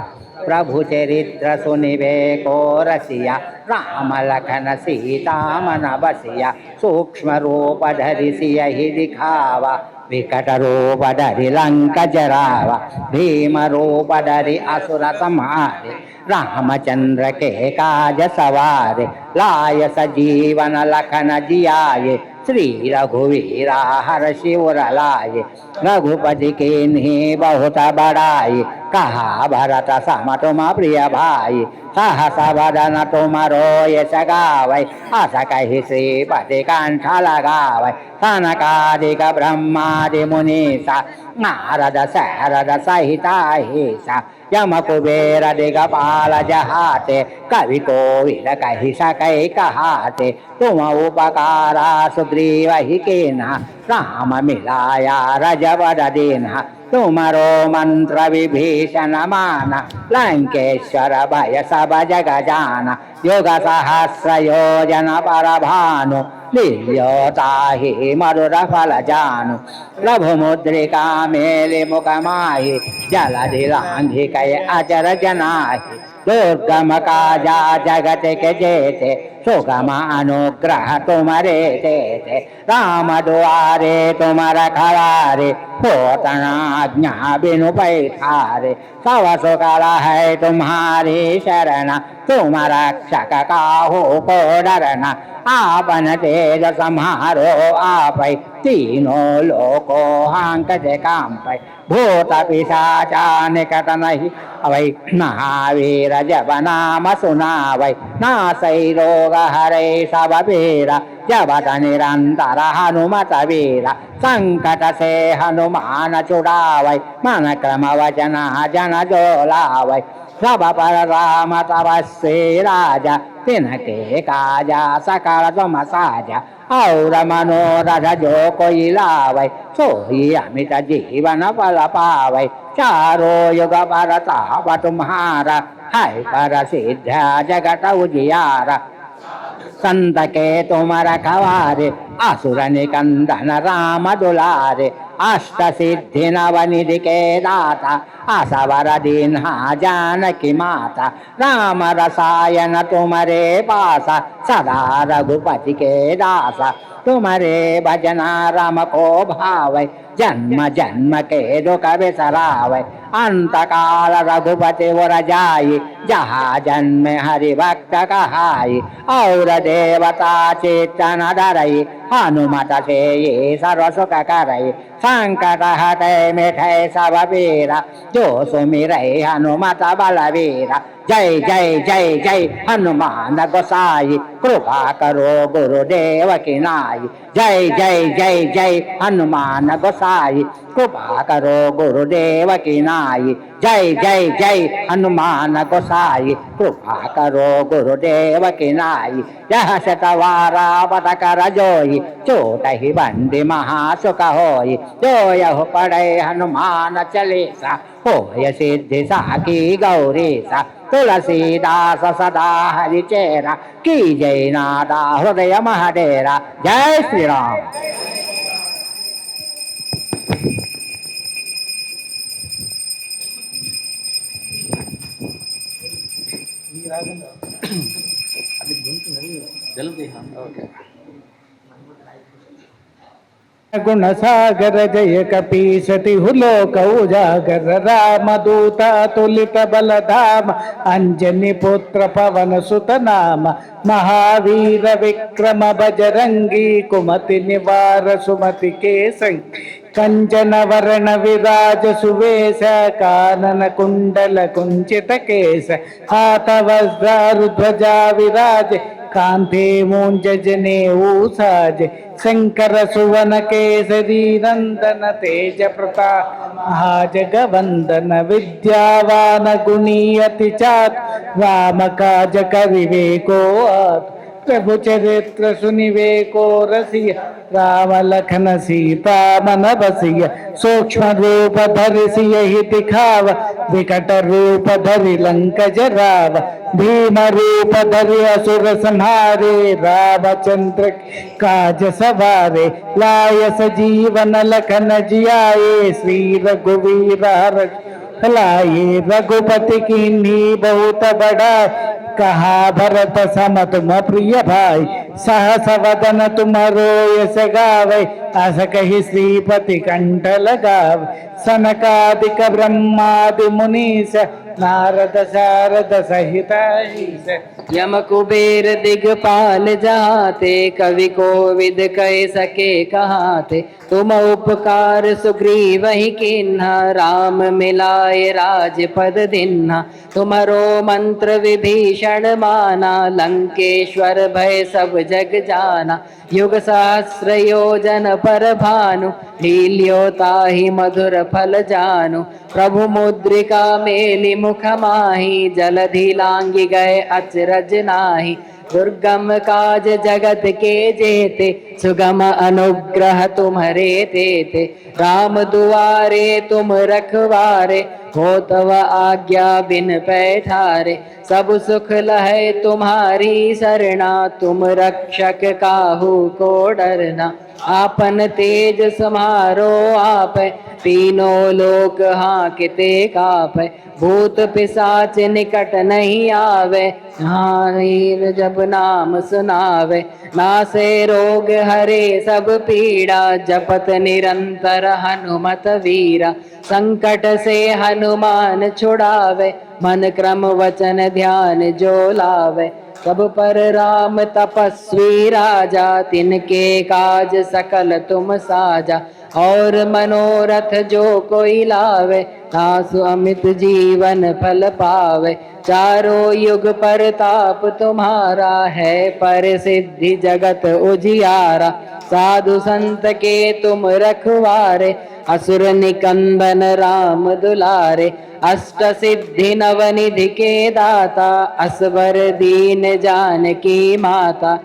प्रभु चरित्र सुनिवेको रसिया राम लखन सीता मन बसिया सूक्ष्म रूप धरि यही दिखावा विकट रूप धरि लंक जरावा भीम रूप धरि असुर संहारे रामचंद्र के काज सवारे लाय सजीवन लखन जियाये श्री रघुवीरा हर्षि उर लाये रघुपति के बहुत बड़ाई कहा भरत सम तुम प्रिय भाई सहस वदन तुम रोयस गावै अस कहि श्रीपति कंठ लगावै सनकादिक ब्रह्मादि मुनीसा नारद शरद सहिता हिसा यम कुबेर दिगपाल जहाते कवि कोविद कहि सकै कहाते तुम उपकारा सुग्रीव ही केना राम मिलाया रजबद दीना तुमरो मंत्र विभीषण माना लंकेश्वर भय सब जग जाना युग सहस्र योजन पर भानु लील्योताहि मधुर फल जानु प्रभु मुद्रिका मेलि मुख माहि जलधि लांघि कै अचर जनाहि दुर्गम काजा जगत के जेते सुगम अनुग्रह तुम्हारे देते राम दुआरे तुम रखवारे पोतना आज्ञा बिनु पैठारे सब सुकल है तुम्हारी शरण तुम रक्षक काहू को डरना आपन तेज सम्हारो आपै तीनों लोको हांकते कांपै भूत पिशाचा निकट नहीं अवै महावीर जब नाम सुनावै नासै रोग हरै सब पीरा जबत निरंतर हनुमत वीरा संकट से हनुमान छुड़ावै मन क्रम वचन जन जो लावै सब पर राम तपस्वी राजा तिनके काजा सकल तुम साजा और मनोरथ जो कोई लावै सोई अमित जीवन फल पावै चारों युग पर ताप तुम्हारा है पर सिद्ध जगत उजियारा संत के तुम रखवारे असुर निकंदन राम दुलारे अष्ट सिद्धि नवनिधि के दाता असवर दीन्हा जानकी माता राम रसायन तुम्हारे पासा सदा रघुपति के दासा तुम्हारे भजना राम को भावै जन्म जन्म के दुख बिसरावै अंत काल रघुपति वर जाई जहाँ जन्म हरि भक्त कहाई और देवता चेतन धरई हनुमत से ये सर्व सुख करई संकट हटै मिटै सब पीरा जो सुमिरै हनुमत बलवीरा जय जय जय जय हनुमान गोसाई कृपा करो गुरुदेव की नाई जय जय जय जय हनुमान गोसाई कृपा करो गुरुदेव की नाई जय जय जय हनुमान गोसाई कृपा करो गुरुदेव की नाई यह शतवारा पद कर जोई चोट ही बंदी महासुख होई जो यह पढ़े हनुमान चालीसा होय सिद्धि साकी गौरीसा तुलसीदास सदा हरि चेरा की जय नादा हृदय महडेरा जय श्री राम। गुण सागर जय कपीसति हुलोक उजागर राम दूत तुलित बलधाम अंजनी पुत्र पवन सुत नाम महावीर विक्रम बजरंगी कुमति निवार सुमति के संग कंचन वरण विराज सुवेश कानन कुंडल कुंचित केश हाथ वज्र ध्वजा विराज कांधे मूंज जनेऊ साज शंकर सुवन केसरी नंदन तेज प्रताप महाजगवंदन विद्यावान गुणी अति चात राम काज करिवे को आत प्रभु चरित्र सुनिवे को रसिया राम लखन सीता मन बसिया सूक्ष्म रूप धरि सियहि दिखाव विकट रूप धरि लंक जराव भीम रूप धरि असुर संहारे रामचंद्र काज सवारे लाय सजीवन लखन जियाए श्री रघुवीर लाए रघुपति की बहुत बड़ा, कहा भरत सम तुम प्रिय भाई, सहस वदन तुम रोयस गावे, अस कही श्रीपति कंठ लगाव। सनकादिक ब्रह्मादि मुनीश, नारद शारद सहित ईश, यम कुबेर दिगपाल जहाते, कवि कोविद कह सके कहाते। तुम उपकार सुग्रीव ही किन्हा, राम मिलाए राजपद दिन्हा। तुम्हारो मंत्र विभीषण माना, लंकेश्वर भय सब जग जाना। युग सहस्र योजन पर भानु, लील्यो ताहि मधुर फल जानु। प्रभु मुद्रिका मेलि मुख माहि, जलधि लांघि गए अचरज नाही। दुर्गम काज जगत के जेते, सुगम अनुग्रह तुम्हारे तेते। राम दुआरे तुम रखवारे, हो तव आज्ञा बिन पैठारे। सब सुख लहै तुम्हारी सरना, तुम रक्षक काहू को डरना। आपन तेज समारो आप, तीनों लोक हाँकते कापै। भूत पिशाच निकट नहीं आवे, हाँ जब नाम सुनावे। नासे रोग हरे सब पीड़ा, जपत निरंतर हनुमत वीरा। संकट से हनुमान छुड़ावे, मन क्रम वचन ध्यान जो लावे। सब पर राम तपस्वी राजा, तिनके काज सकल तुम साजा। और मनोरथ जो कोई लावे, तासु अमित जीवन फल पावे। चारों युग परताप तुम्हारा है, पर सिद्धि जगत उजियारा। साधु संत के तुम रखवारे, असुर निकंदन राम दुलारे। अष्ट सिद्धि नवनिधि के दाता, असवर दीन जानकी माता।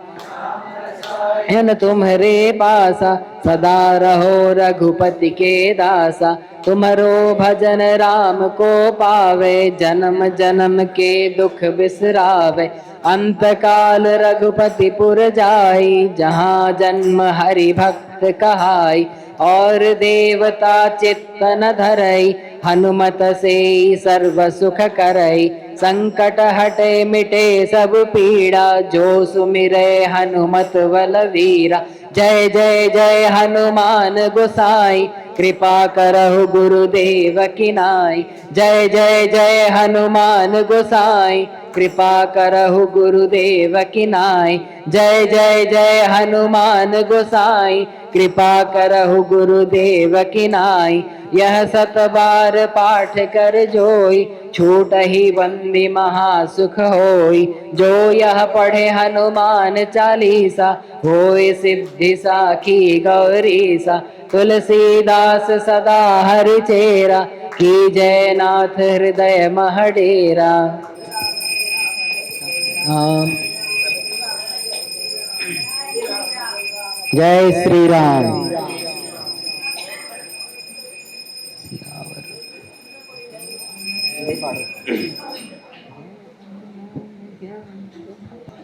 इन तुम्हारे पासा, सदा रहो रघुपति के दासा। तुम्हारो भजन राम को पावे, जन्म जन्म के दुख बिसरावे। अंत काल रघुपति पुर जाई, जहाँ जन्म हरि भक्त कहाई। और देवता चित्त न धरई, हनुमत से सर्व सुख करई। संकट हटे मिटे सब पीड़ा, जो सुमिरे हनुमत बलवीरा। जय जय जय हनुमान गोसाई, कृपा करहु गुरुदेव की नाई। जय जय जय हनुमान गोसाई, कृपा करहु गुरुदेव की नाई। जय जय जय हनुमान गोसाई, कृपा करहु गुरुदेव की नाई। यह सत बार पाठ कर जोई, छूट ही बंदी महासुख होई। जो यह पढ़े हनुमान चालीसा, होय सिद्धि साखी गौरीसा। तुलसीदास सदा हरि चेरा, की जय नाथ हृदय महडेरा। जय श्री राम।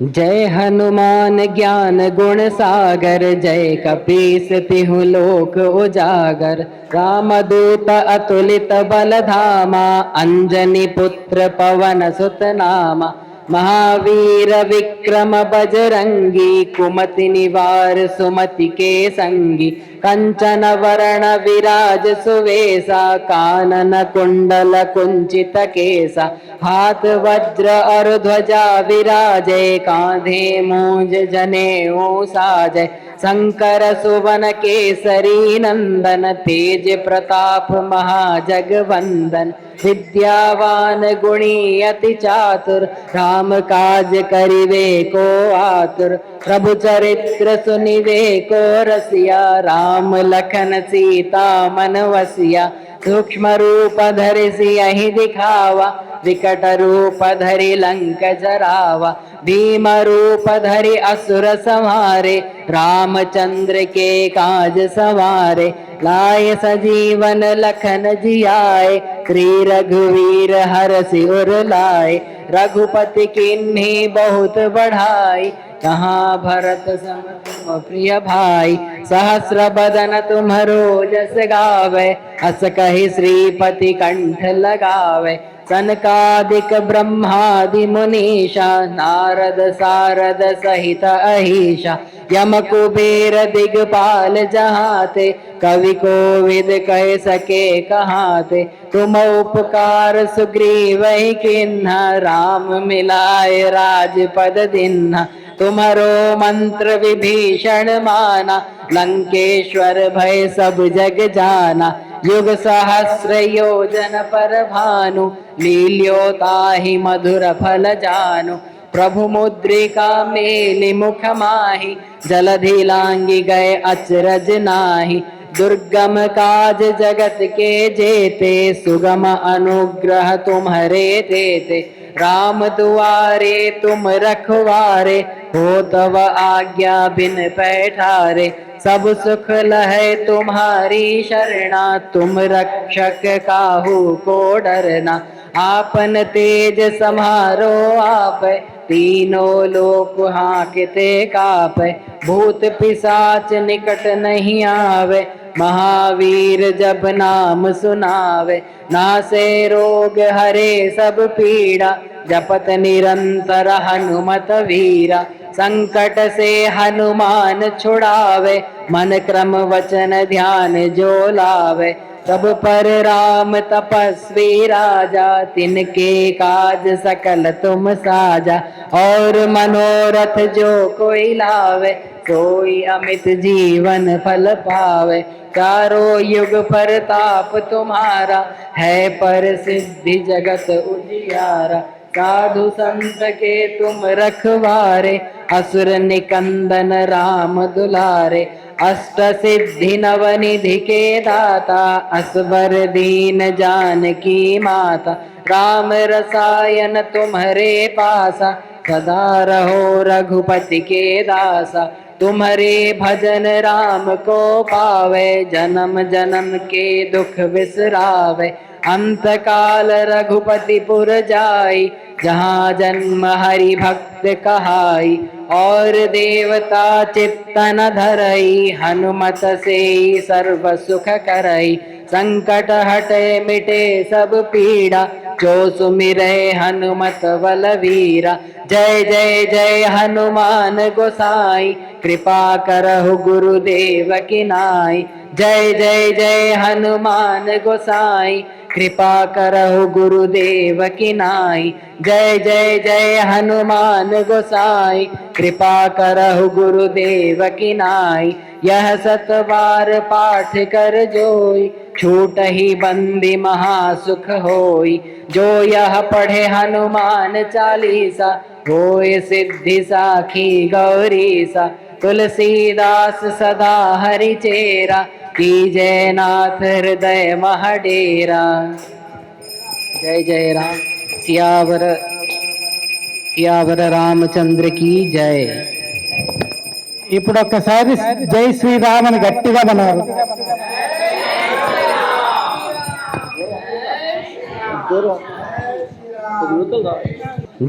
जय हनुमान ज्ञान गुण सागर, जय कपीस तिहु लोक उजागर। रामदूत अतुलित बल धामा, अंजनी पुत्र पवन सुत नामा। महावीर विक्रम बजरंगी, कुमति निवार सुमति के संगी। कंचन वरण विराज सुवेसा, कानन कुंडल कुंचित केसा। हाथ वज्र और ध्वजा विराजे, कांधे मूंज जनेऊ साजे। शंकर सुवन केसरी नंदन, तेज प्रताप महाजगवंदन। विद्यावान गुणी अति चातुर, राम काज करिवे को आतुर। प्रभु चरित्र सुनिवे को रसिया, राम लखन सीता मन वसिया। सूक्ष्म रूप धरि सियहि दिखावा, विकट रूप धरि लंक जरावा। भीम रूप धरि असुर संहारे, रामचंद्र के काज सवारे। लाए सजीवन लखन जियाए, श्री रघुवीर हरषि उर लाए। रघुपति किन्हीं बहुत बढ़ाई, कहाँ भरत सम तुम प्रिय भाई, सहस्र बदन तुम्हरो जस गावे, अस कहि श्रीपति कंठ लगावे। सनकादिक ब्रह्मादि मुनीषा, नारद सारद सहित अहिषा, यम कुबेर दिगपाल जहाते, कवि कोविद कह सके कहाते। तुम उपकार सुग्रीव किन्हा, राम मिलाए राजपद दिन्हा। तुम्हारो मंत्र विभीषण माना, लंकेश्वर भय सब जग जाना। युग सहस्र योजन पर भानु, लील्यो ताहि मधुर फल जानु। प्रभु मुद्रिका मेलि मुख माहि, जलधि लांघि गए अचरज नाही। दुर्गम काज जगत के जेते, सुगम अनुग्रह तुम्हरे तेते। राम दुआरे तुम रखवारे, हो तब आज्ञा बिन पैठारे। सब सुख लहै तुम्हारी शरणा, तुम रक्षक काहू को डरना। आपन तेज समारो आपै, तीनों लोक हाँकते कापै। भूत पिशाच निकट नहीं आवे, महावीर जब नाम सुनावे। नासे रोग हरे सब पीड़ा, जपत निरंतर हनुमत वीरा। संकट से हनुमान छुड़ावे, मन क्रम वचन ध्यान जो लावे। तब पर राम तपस्वी राजा, तिनके काज सकल तुम साजा। और मनोरथ जो कोई लावे, सोई अमित जीवन फल पावे। चारों युग परताप तुम्हारा, है पर सिद्धि जगत उजियारा। साधु संत के तुम रखवारे, असुर निकंदन राम दुलारे। अष्ट सिद्धि नवनिधि के दाता, असवर दीन जानकी माता। राम रसायन तुम्हारे पासा, सदा रहो रघुपति के दासा। तुम्हारे भजन राम को पावे, जन्म जन्म के दुख बिसरावे। अंत काल रघुपति पुर जाई, जहाँ जन्म हरि भक्त कहाई। और देवता चित्तन धरई, हनुमत से सर्व सुख करई। संकट हटे मिटे सब पीड़ा, जो सुमिरै हनुमत बलवीरा। जय जय जय हनुमान गोसाई, कृपा करहु गुरुदेव की नाई। जय जय जय हनुमान गोसाई, कृपा करहु गुरुदेव की नाई। जय जय जय हनुमान गोसाई, कृपा करहु गुरुदेव की नाई। यह 7 बार पाठ कर जोई, छूट ही बंदी महासुख होई। जो यह पढ़े हनुमान चालीसा, होए सिद्धि साखी गौरीसा। तुलसीदास सदा हरि चेरा, कीजय नाथ हृदय महडेरा। जय जय राम, सियावर రామచంద్ర की जय। ఇప్పుడు ఒక్కసారి జై శ్రీరామ్ అని గట్టిగా అన్నారు.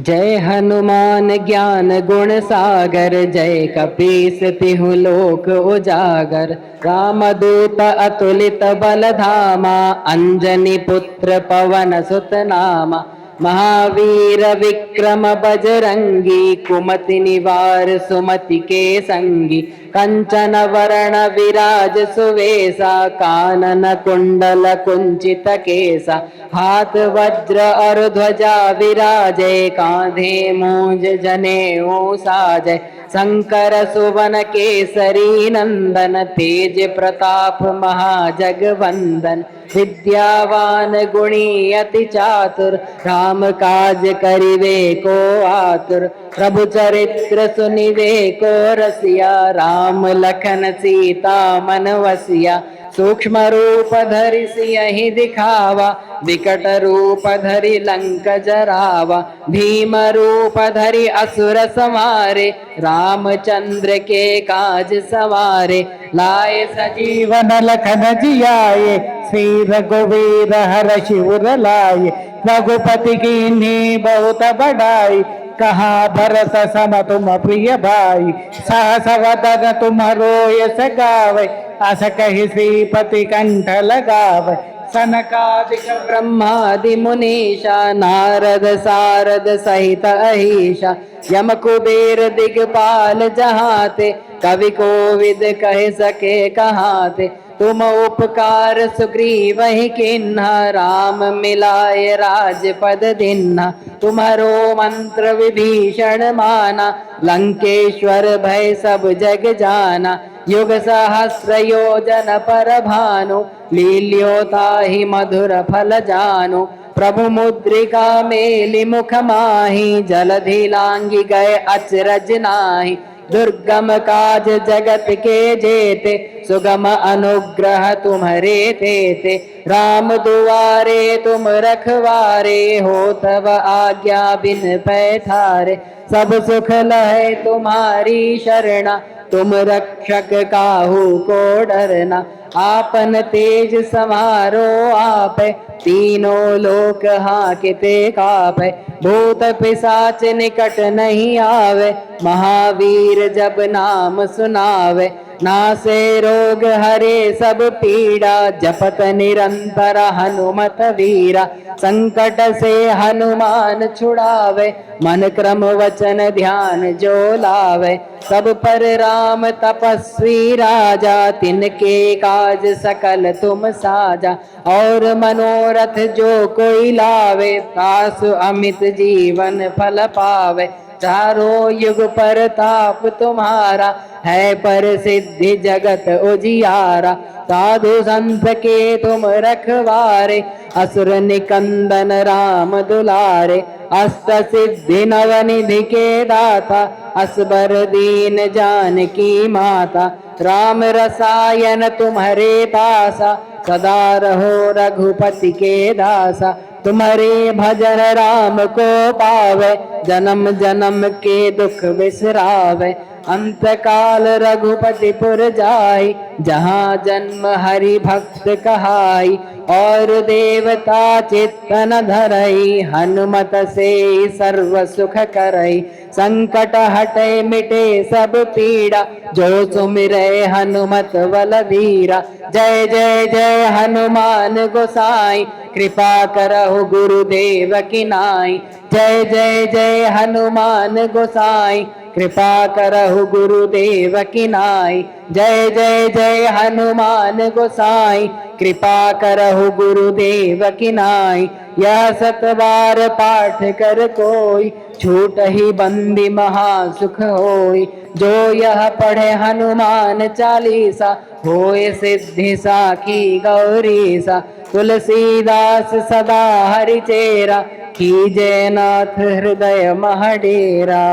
जय हनुमान ज्ञान गुण सागर, जय कपीस तिहु लोक उजागर। रामदूत अतुलित बल धामा, अंजनी पुत्र पवन सुत नामा। महावीर विक्रम बजरंगी, कुमति निवार सुमति के संगी। कंचन वरण विराज सुवेसा, कानन कुंडल कुंचित केसा। हाथ वज्र और ध्वजा विराजे, कांधे मूंज जनेऊ साजे। शंकर सुवन केसरी नंदन, तेज प्रताप महाजगवंदन। विद्यावान गुणी अति चातुर, राम काज करिवे को आतुर। प्रभु चरित्र सुनिवे को रसिया, राम लखन सीता मन वसिया। सूक्ष्म रूप धरि सियहि दिखावा, विकट रूप धरि लंक जरावा। भीम रूप धरि असुर संहारे, रामचंद्र के काज सवारे। लाए जीवन लखन जियाए, श्री रघुवीर हर शिवर लाए। रघुपति कीन्ही बहुत बड़ाई, कहाँ भरत सम तुम प्रिय भाई, सहस वदन तुम्हारो यस गावे, अस कहि श्रीपति कंठ लगावे। सनकादिक ब्रह्मादि मुनीषा नारद सारद सहित अहिषा, यम कुबेर दिगपाल जहाते, कवि कोविद कह सके कहाते। तुम उपकार सुग्रीव ही किन्हा, राम मिलाए राजपद दिन्हा। तुम्हारो मंत्र विभीषण माना, लंकेश्वर भय सब जग जाना। युग सहस्र योजन पर भानु, लील्योता ही मधुर फल जानु। प्रभु मुद्रिका मेलि मुख माही, जलधि लांघि गए अचरज नाही। दुर्गम काज जगत के जेते, सुगम अनुग्रह तुम्हारे तेते। राम दुआरे तुम रखवारे, हो तब आज्ञा बिन पैठारे। सब सुख लहे तुम्हारी शरणा, तुम रक्षक काहू को डरना। आपन तेज समारो आपे, तीनों लोक हांकते कापे। भूत पिशाच निकट नहीं आवे, महावीर जब नाम सुनावे। नासे रोग हरे सब पीड़ा, जपत निरंतर हनुमत वीरा। संकट से हनुमान छुड़ावे, मन क्रम वचन ध्यान जो लावे। सब पर राम तपस्वी राजा, तिनके काज सकल तुम साजा। और मनोरथ जो कोई लावे, तासु अमित जीवन फल पावे। चारों युग पर ताप तुम्हारा, है पर सिद्धि जगत उजियारा। साधु संत के तुम रखवारे, असुर निकंदन राम दुलारे। अष्ट सिद्धि नवनिधि के दाता, असबर दीन जानकी माता। राम रसायन तुम्हारे पासा, सदा रहो रघुपति के दासा। तुम्हारे भजन राम को पावे, जन्म जन्म के दुख बिसरावे। अंत काल रघुपति पुर जाई, जहाँ जन्म हरि भक्त कहाई। और देवता चित्तन धरई, हनुमत से सर्व सुख करई। संकट हटे मिटे सब पीड़ा, जो सुमिरै हनुमत बलबीरा। जय जय जय हनुमान गोसाई, कृपा करहु गुरुदेव की नाई। जय जय जय हनुमान गोसाई, कृपा करहु गुरुदेव की नाई। जय जय जय हनुमान गोसाई, कृपा करहु गुरुदेव की नाई। यह 7 बार पाठ कर कोई, छूट ही बंदी महा सुख होई। जो यह पढ़े हनुमान चालीसा, होए सिद्धि साखी गौरीसा। तुलसीदास सदा हरि चेरा, कीजय नाथ हृदय महडेरा।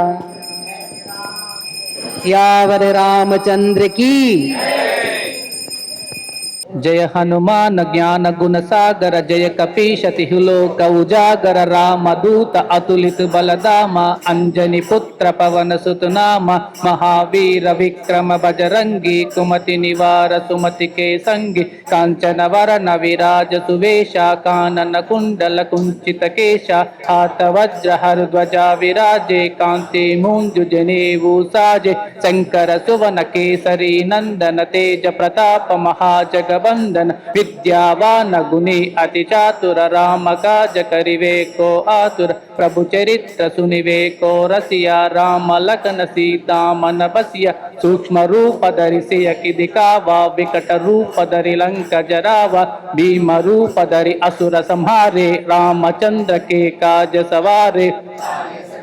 यावर रामचंद्र की जय हनुमान ज्ञान गुण सागर, जय कपीश तिहु लोक उजागर। राम दूत अतुलित बलदामा, अंजनी पुत्र पवन सुत नामा। महावीर विक्रम बजरंगी, कुमति निवार सुमति के संगी। कांचन वरन विराज सुवेशा, कानन कुंडल कुंचित केशा। हाथ वज्र हर ध्वजा विराजे, कांति मूंज जनेऊ साजे। शंकर सुवन केसरी नंदन, तेज प्रताप महाजग बंदन। विद्यावान गुणी अति चातुर, राम काज करिवे को आतुर। प्रभु चरित्र सुनिवे को रसिया, राम लखन सीता मन बसिया। सूक्ष्म रूप धरि सियहि दिखावा, विकट रूप धरि लंक जरावा। भीम रूप धरि असुर संहारे, रामचंद्र के काज सवारे।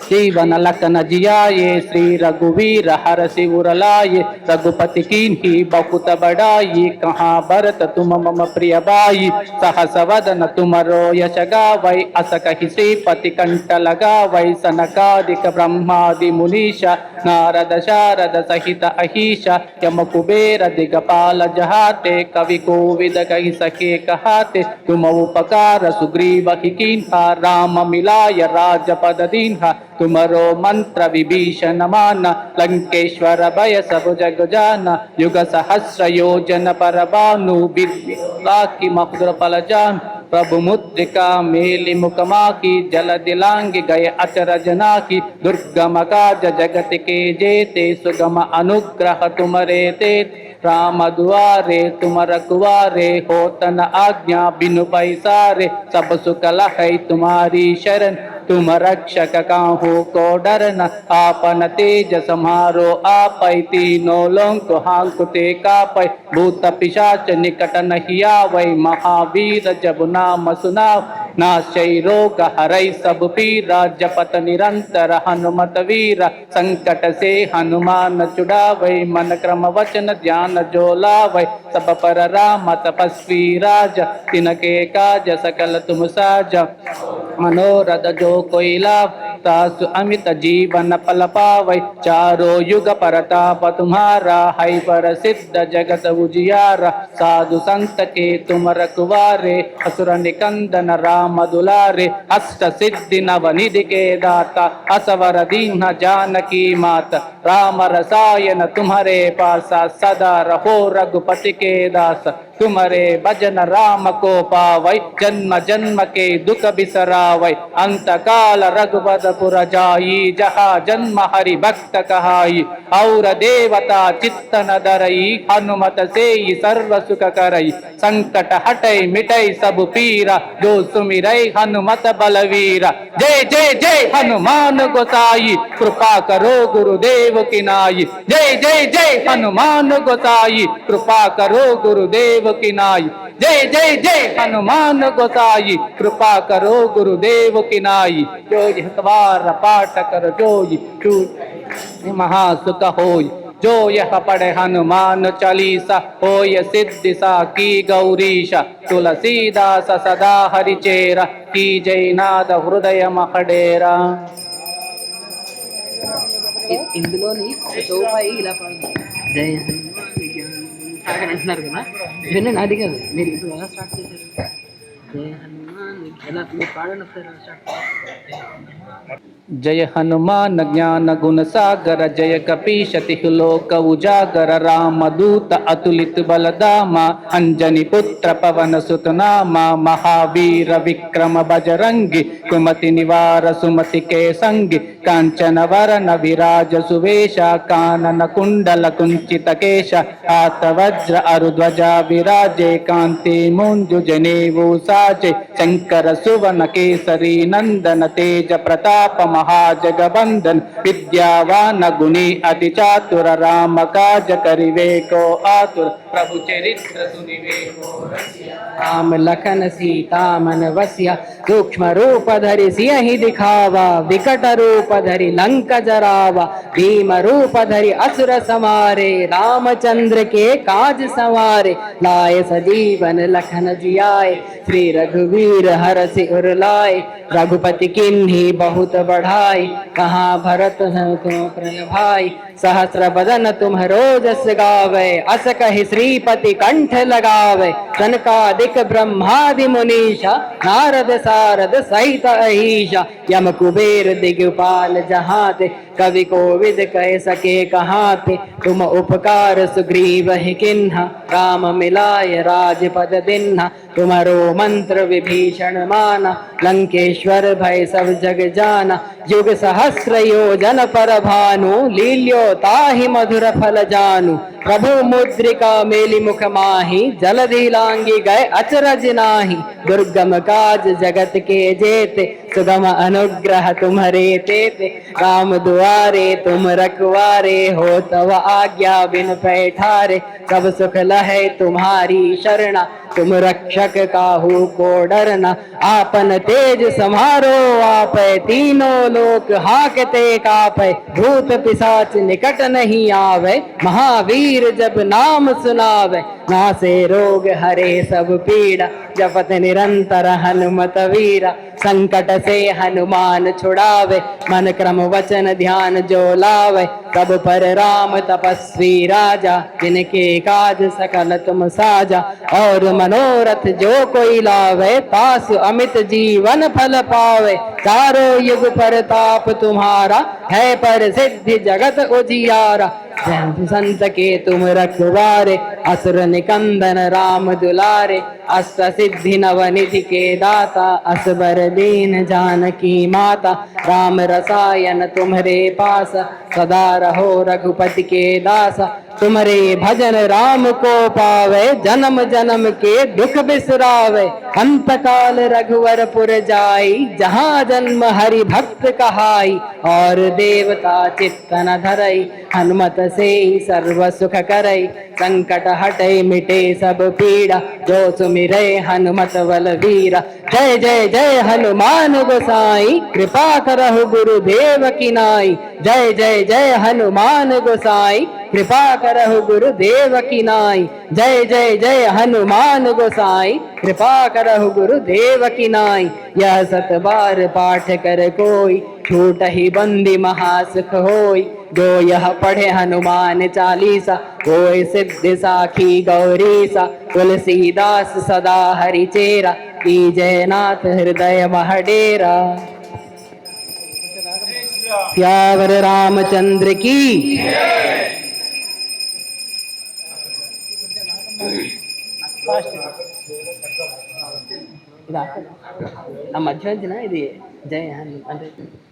जीवन लखन जियाये, श्री रघुवीर हर सिर लाये। रघुपति कीन्ही बहुत बड़ाई, कहाँ भरत तुम मम प्रिय भाई। सहस वदन तुमरो यश गावै, अस कहि श्रीपति कंठ लगावै। सनकादिक ब्रह्मादि मुनीषा, नारद शारद सहित अहिषा। यम कुबेर दिगपाल जहाते, कवि कोविद कहि सके कहाते। तुम उपकार सुग्रीव ही कीन्हा, राम मिलाय राजपद दीन्हा। तुमरो मंत्र विभीषण माना, लंकेश्वर भय सब जग जाना। युग सहस्र योजन पर भानु, विद्या की मधुर फल जान। प्रभु मुद्रिका मेली मुकमा की जल दिलांग गए अचरजना की दुर्गम काज जगत के जेते सुगम अनुग्रह तुमरे ते राम दुआरे तुम रखवारे होतन आज्ञा बिनु पैसारे सब सुख लहै तुम्हारी शरण तुम रक्षक काहू को डरना आपन तेज समारो आपै तीनों लोक हांकुते कापै भूत पिशाच निकट नहीं आवै महावीर जब नाम सुनाव नाशै रोग हरै सब पीरा जपत निरंतर हनुमत वीरा संकट से हनुमान छुड़ावै मन क्रम वचन ध्यान जो लावै सब पर राम तपस्वी राजा तिनके काज सकल तुम साजा मनोरथ जो कोई लाभ तासु अमित जीवन पल पावै चारों युग परताप तुम्हारा है प्रसिद्ध जगत उजियारा साधु संत के तुम रखवारे असुर निकंदन राम दुलारे अष्ट सिद्धि नव निधि के दाता असवर दीन जानकी माता राम रसायन तुम्हारे पासा सदा रहो रघुपति के दास तुम्हारे भजन राम को पावै जन्म जन्म के दुख बिसरावै अंत काल रघुपतपुर जाई जहाँ जन्म हरि भक्त कहाई और देवता चित्तन धरई हनुमत से सर्व सुख करई संकट हटई मिटई सब पीरा जो सुमिरै हनुमत बलवीरा जय जय जय हनुमान गोसाई कृपा करो गुरुदेव की नाई जय जय जय हनुमान गोसाई कृपा करो गुरुदेव की नाई जय जय जय हनुमान गोसाई कृपा करो गुरुदेव की नाई जो हतवार पाठ कर जो महासुख होय जो यह पढ़े हनुमान चालीसा होय सिद्धि सा की गौरीशा तुलसीदास सदा हरिचेरा की जयनाद हृदय मखडेरा ఇందులోని రూపాయి ఇలా పడదు జయ హనుమాన్ అంటున్నారు కదా వినండి అది కాదు మీరు ఇప్పుడు ఎలా స్టార్ట్ చేశారు జయ హనుమాన్ ఎలా మీరు పాడండి ఒకసారి స్టార్ట్ जय हनुमान ज्ञान गुण सागर जय कपीशति लोक उजागर राम दूत अतुलित बलदामा अंजनी पुत्र पवन सुत नामा महावीर विक्रम बजरंगी कुमति निवार सुमति के संगी कांचन वरन विराज सुवेशा कानन कुंडल कुंचित केश हाथ वज्र अरुध्वजा विराजे कांति मुंजु जनेऊ साजे शंकर सुवन केसरी नंदन तेज प्रताप महाजगबंदन विद्यावान गुणी अति चातुर राम काज करिवे को आतुर प्रभु चरित्र सुनिवे को राम लखन सीता मन वसिया सूक्ष्म रूप धरि सियहि दिखावा विकट रूप धरि लंक जरावा भीम रूप धरि असुर संहारे रामचंद्र के काज संवारे लाए सजीवन लखन जियाए श्री रघुवीर हरषि उर लाए रघुपति किन्ही बहुत बढ़ाई कहाँ भरत तुम प्रण भाई सहस्र बदन तुम्हरो जस गावे अस कहि श्रीपति कंठ लगावे सनकादिक ब्रह्मादि मुनीषा नारद सारद सहित अहीशा यम कुबेर दिगपाल जहाते कवि कोविद कह सके कहाते तुम उपकार सुग्रीव ही किन्हा राम मिलाय राजपद दिन्हा तुम्हारो मंत्र विभीषण माना लंकेश्वर भय सब जग जाना युग सहस्र योजन पर भानु लील्यो ताहि मधुर फल जानू प्रभु मुद्रिका मेली मुख माही जलधि लांगी गए अचरज नाही दुर्गम काज जगत के जेते सुगम अनुग्रह तुम्हारे तेते राम दुआरे तुम रखवारे हो तव आज्ञा बिन पैठारे सब सुख लहे तुम्हारी शरणा तुम रक्षक काहू को डरना आपन तेज समारो आपै तीनों लोक हाकते कापै भूत पिशाच निकट नहीं आवे महावीर जब नाम सुनावे नासे रोग हरे सब पीड़ा जपत निरंतर हनुमत वीरा संकट से हनुमान छुड़ावे मन क्रम वचन ध्यान जो लावे सब पर राम तपस्वी राजा जिनके काज सकल तुम साजा और मनोरथ जो कोई लावे पास अमित जीवन फल पावे चारों युग परताप तुम्हारा है पर सिद्धि जगत उजियारा जयंत संत के तुम रखवारे, असुर निकंदन राम दुलारे, अष्ट सिद्धि नवनिधि के दाता, असबर दीन जानकी माता, राम रसायन तुम्हारे पास, सदा रहो रघुपति के दास। तुम्हारे भजन राम को पावे, जन्म जन्म के दुख बिसरावे, अंत काल रघुवरपुर जाई, जहाँ जन्म हरि भक्त कहाई, और देवता चित्तन धरई, हनुमत से सर्व सुख करई, संकट हटई मिटे सब पीड़ा, जो सुमिरै हनुमत बलवीरा। जय जय जय हनुमान गोसाई, कृपा करहु गुरुदेव की नाई। जय जय जय हनुमान गोसाई, कृपा करहु गुरुदेव की नाई। जय जय जय हनुमान गोसाई, कृपा करहु गुरुदेव की नाई। यह सत बार पाठ कर कोई, छूट ही बंदी महासुख होई। जो यह पढ़े हनुमान चालीसा, होय सिद्धि साखी गौरीसा। तुलसीदास सदा हरि चेरा, की जयनाथ हृदय महडेरा। प्यावर रामचंद्र की।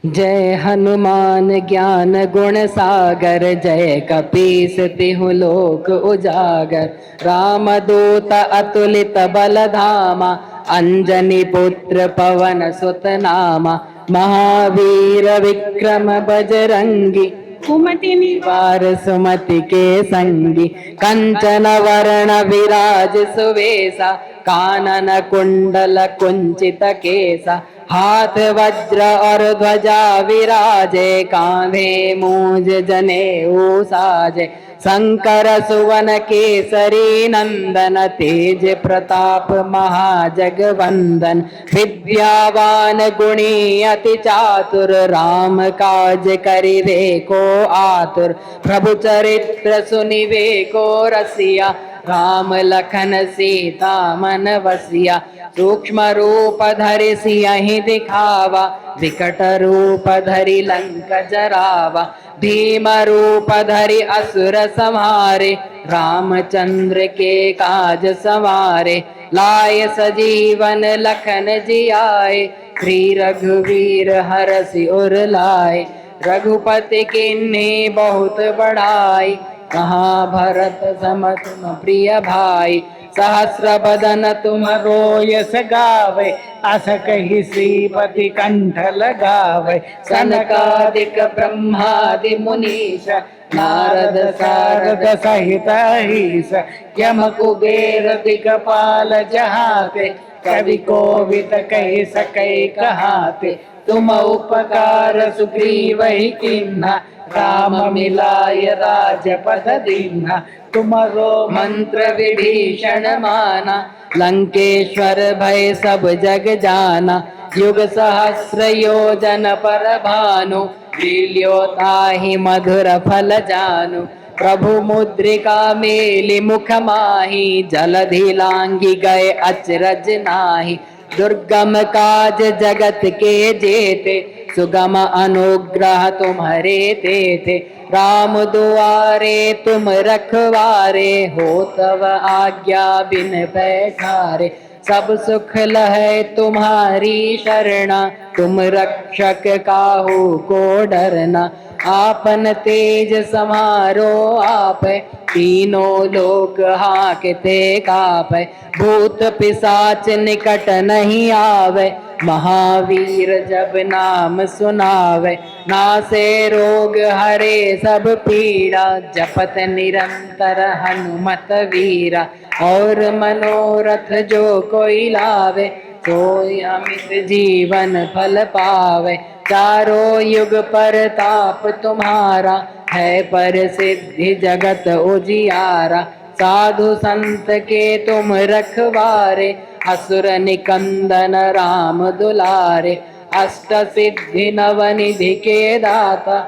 जय हनुमान ज्ञान गुण सागर, जय कपीस तिहु लोक उजागर। रामदूत अतुलित बल धामा, अंजनी पुत्र पवन सुत नामा। महावीर विक्रम बजरंगी, कुमति निवार सुमति के संगी। कंचन वरण विराज सुवेसा, कानन कुंडल कुंचित केसा। हाथ वज्र और ध्वजा विराजे, कांधे मूंज जनेऊ साजे। शंकर सुवन केसरी नंदन, तेज प्रताप महाजगवंदन। विद्यावान गुणी अति चातुर, राम काज करिवे को आतुर। प्रभु चरित्र सुनिवे को रसिया, राम लखन सीता मन बसिया। सूक्ष्म रूप धरि सियहि दिखावा, विकट रूप धरि लंक जरावा। भीम रूप धरि असुर संहारे, रामचंद्र के काज संवारे। लाय सजीवन लखन जियाए, श्री रघुवीर हरषि उर लाए। रघुपति किन्हीं बहुत बड़ाई, कहाँ भरत सम तुम प्रिय भाई। सहस्र बदन तुम रोयस गावे, अस कहि श्रीपति कंठ लगावे। सनकादिक ब्रह्मादि मुनीश, नारद सारद सहित अहीस। यम कुबेर दिगपाल जहाते, कवि कोविद कहि सकै कहाते। तुम उपकार सुग्रीव ही कीन्हा, राम मिलाय राजपद दीन्हा। तुमरो मंत्र विभीषण माना, लंकेश्वर भय सब जग जाना। युग सहस्र योजन पर भानु, लील्यो ताहि मधुर फल जानु। प्रभु मुद्रिका मेलि मुख माही, जलधि लांघि गए अचरज नाही। दुर्गम काज जगत के जेते, सुगम अनुग्रह तुम्हारे तेथे। राम दुआरे तुम रखवारे, हो तब आज्ञा बिन पैठारे। सब सुख लहै तुम्हारी शरणा, तुम रक्षक काहू को डरना। आपन तेज समारो आपै, तीनों लोक हांकते कापै। भूत पिशाच निकट नहीं आवे, महावीर जब नाम सुनावे। नासे रोग हरे सब पीड़ा, जपत निरंतर हनुमत वीरा। और मनोरथ जो कोई लावे, सोई अमित जीवन फल पावे। चारों युग परताप तुम्हारा, है प्रसिद्धि जगत उजियारा। साधु संत के तुम रखवारे, असुर निकंदन राम दुलारे। अष्ट सिद्धि नवनिधि के दाता,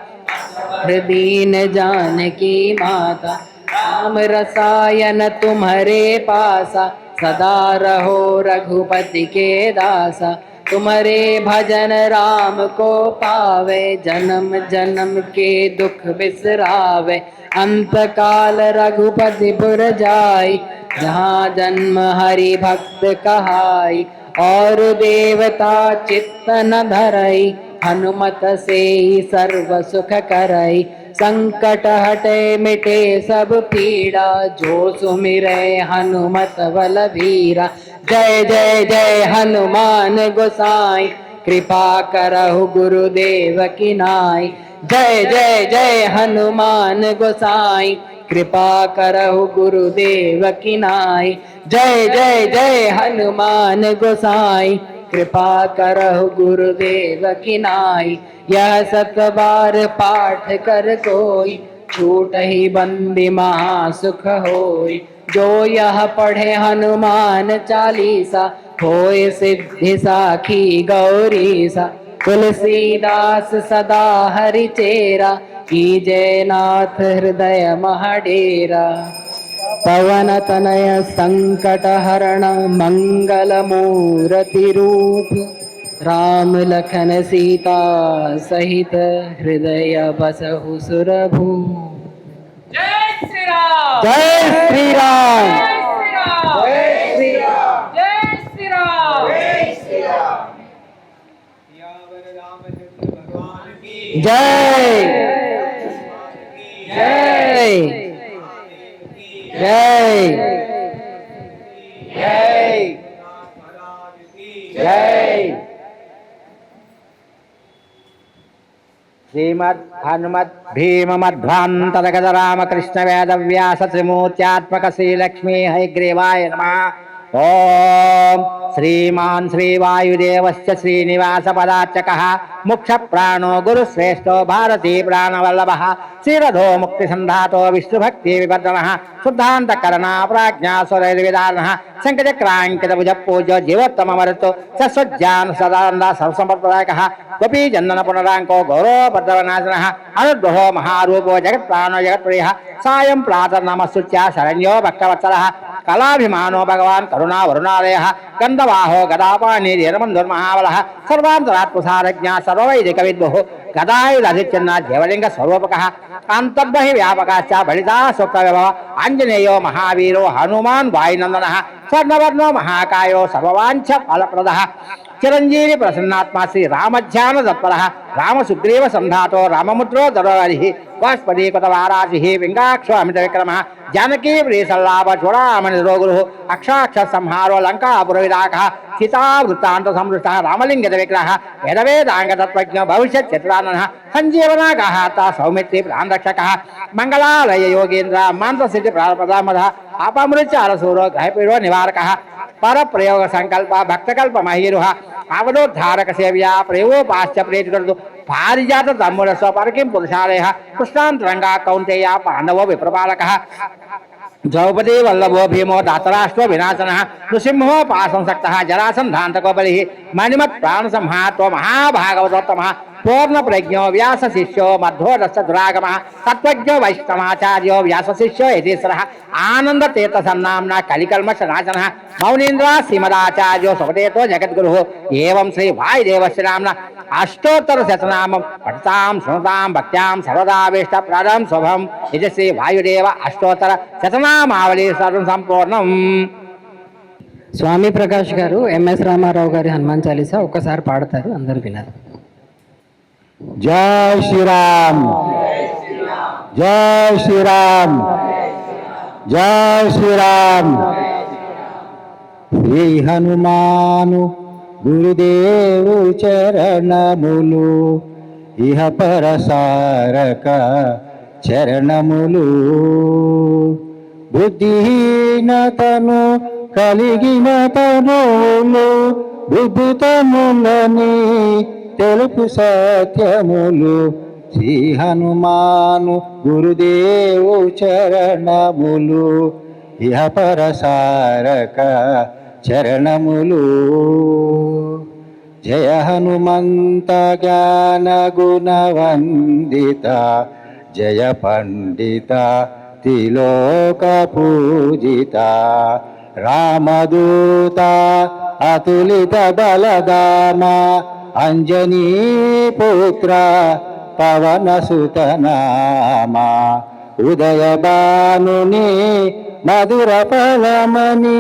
दीन जानकी माता। राम रसायन तुम्हारे पासा, सदा रहो रघुपति के दासा। तुम्हारे भजन राम को पावे, जन्म जन्म के दुख बिसरावे। अंत काल रघुपति पुर जाई, जहाँ जन्म हरि भक्त कहाई। और देवता चित्त न धरई, हनुमत से सर्व सुख करई। संकट हटे मिटे सब पीड़ा, जो सुमिरे हनुमत बल भीरा। जय जय जय हनुमान गोसाई, कृपा करहु गुरुदेव की नाई। जय जय जय हनुमान गोसाई, कृपा करहु गुरुदेव की नाई। जय जय जय हनुमान गोसाई, कृपा करहु गुरुदेव की नाई। यह 7 बार पाठ कर कोई, छूट ही बंदी महासुख होई। जो यह पढ़े हनुमान चालीसा, होए सिद्धि साखी गौरीसा। तुलसीदास सदा हरि चेरा, कीजय नाथ हृदय महडेरा। पवन तनय संकट हरण, मंगल मूर्ति रूप। राम लखन सीता सहित, हृदय बसहु सुरभू। जय श्री राम। जय श्री राम। जय श्री राम। जय श्री राम। जय श्री राम। जय जय जय जय जय। श्रीमद् हनुमत् भीम मध्वान्तरगत रामकृष्ण वेद व्यास त्रिमूर्त्यात्मक श्री लक्ष्मी हयग्रीवाय नमः। ओम श्रीमान श्री वायुदेवस्य श्रीनिवास पदार्चकः मुख्य प्राणो गुरुश्रेष्ठो भारती प्राणवल्लभः श्रीरधो मुक्ति संधातो विष्णुभक्ति विवर्धनः शुद्धान्तकरणा प्राज्ञा सुरैर्विदारणः शंखचक्रांकित भुज पूज्य जीवोत्तम मरुतो सस्वज्ञान सदानंद सर्वसंप्रदायकः गोपी जन्नन पुनरांको गौरव भद्रवनाशनः अनुग्रहो महारूपो जगत्प्राणो जगत्प्रियः सायं प्रातः नमस्तुत्या शरण्यो भक्तवत्सलः कलाभिमानो भगवान् करुणा वरुणालयः गन्धवाहो गदापाणि धीरबन्धुर्महाबलः सर्वान्तरात्मसारज्ञा सर्ववैदिकविद्वः गदायुधाधिच्छन्ना देवलिंग स्वरूपकः अन्तर्बहि व्यापकाश्च बलिता सुक्तविभव आञ्जनेयो महावीरो हनुमान् वायुनन्दनः स्वर्णवर्णो महाकायो सर्ववाञ्छ फलप्रदः चिरंजीवी प्रसन्नात्मा श्री रामध्यान तत्परः राम सुग्रीव संधातो राममुद्रो दरोहरिः वाष्पदीकृतवाराशिः विंगाक्षो अमित विक्रमः जानकी प्रियसल्लाभ चूडामणिधरो गुरुः अक्षाक्षर संहारो लंकापुरविदाकः सीता वृत्तान्त संवृष्टः रामलिंगित विग्रहः वेदवेदांग तत्त्वज्ञ भविष्यत् चतुराननः संजीवनागाहता सौमित्री प्राणरक्षकः मंगलालय योगेन्द्र मंत्रसिद्धि प्रदामदः अपमृत्य अरसूरो ग्रहपीडो निवारकः पर प्रयोग संकल्प भक्तकल्प महीरुह अवधोद्धारक सेव्या प्रयोपाश्च प्रेरितो पारिजात तम्मुल स्वपरकिं पुरुषालयः कृष्णान्तरंगा कौन्तेय पांडवो विप्रपालकः द्रौपदी वल्लभो भीमो धातराष्ट्रो विनाशनः नृसिंहोपासंसक्तः जरासन्धान्तको बलिः मणिमत् प्राणसंहातो महाभागवतोत्तमः पूर्ण प्रज्ञो व्यास शिष्यो मध्वोदस्थ दुरागमः तत्त्वज्ञो वैष्णवाचार्यो व्यास शिष्यो यतीश्वरः आनंद तीर्थ सन्नाम्ना कलिकल्मष नाशनः मौनीन्द्र श्रीमदाचार्यो सुपतेतो जगद्गुरुः एवं श्री वायुदेवस्य नाम्ना अष्टोत्तर शतनामं पठतां शृणुतां भक्त्यां सर्वदावेष्ट प्रदं शुभं इति श्री वायुदेव अष्टोत्तर शतनामावली सर्वं संपूर्णम्। స్వామి ప్రకాష్ గారు ఎంఎస్ రామారావు గారి హనుమాన్ చాలీసా ఒక్కసారి పాడతారు, అందరూ వినారు. जय श्री राम, जय श्री राम, जय श्री राम। श्री हनुमानु गुरुदेव चरणमुलु इह परसारक चरणमुलु बुद्धिहीनतनु కలిగిన తనులు విభుతములని తెలుపు సత్యములు శ్రీ హనుమాను గురుదేవు చరణములు ఇహ పరసారక చరణములు జయ హనుమంత జ్ఞాన గుణవందిత జయ పండిత త్రిలోక పూజిత రామదూత అతులిత బలదామ అంజనీ పుత్ర పవన సుతనామ ఉదయ భానుని మధుర ఫలమని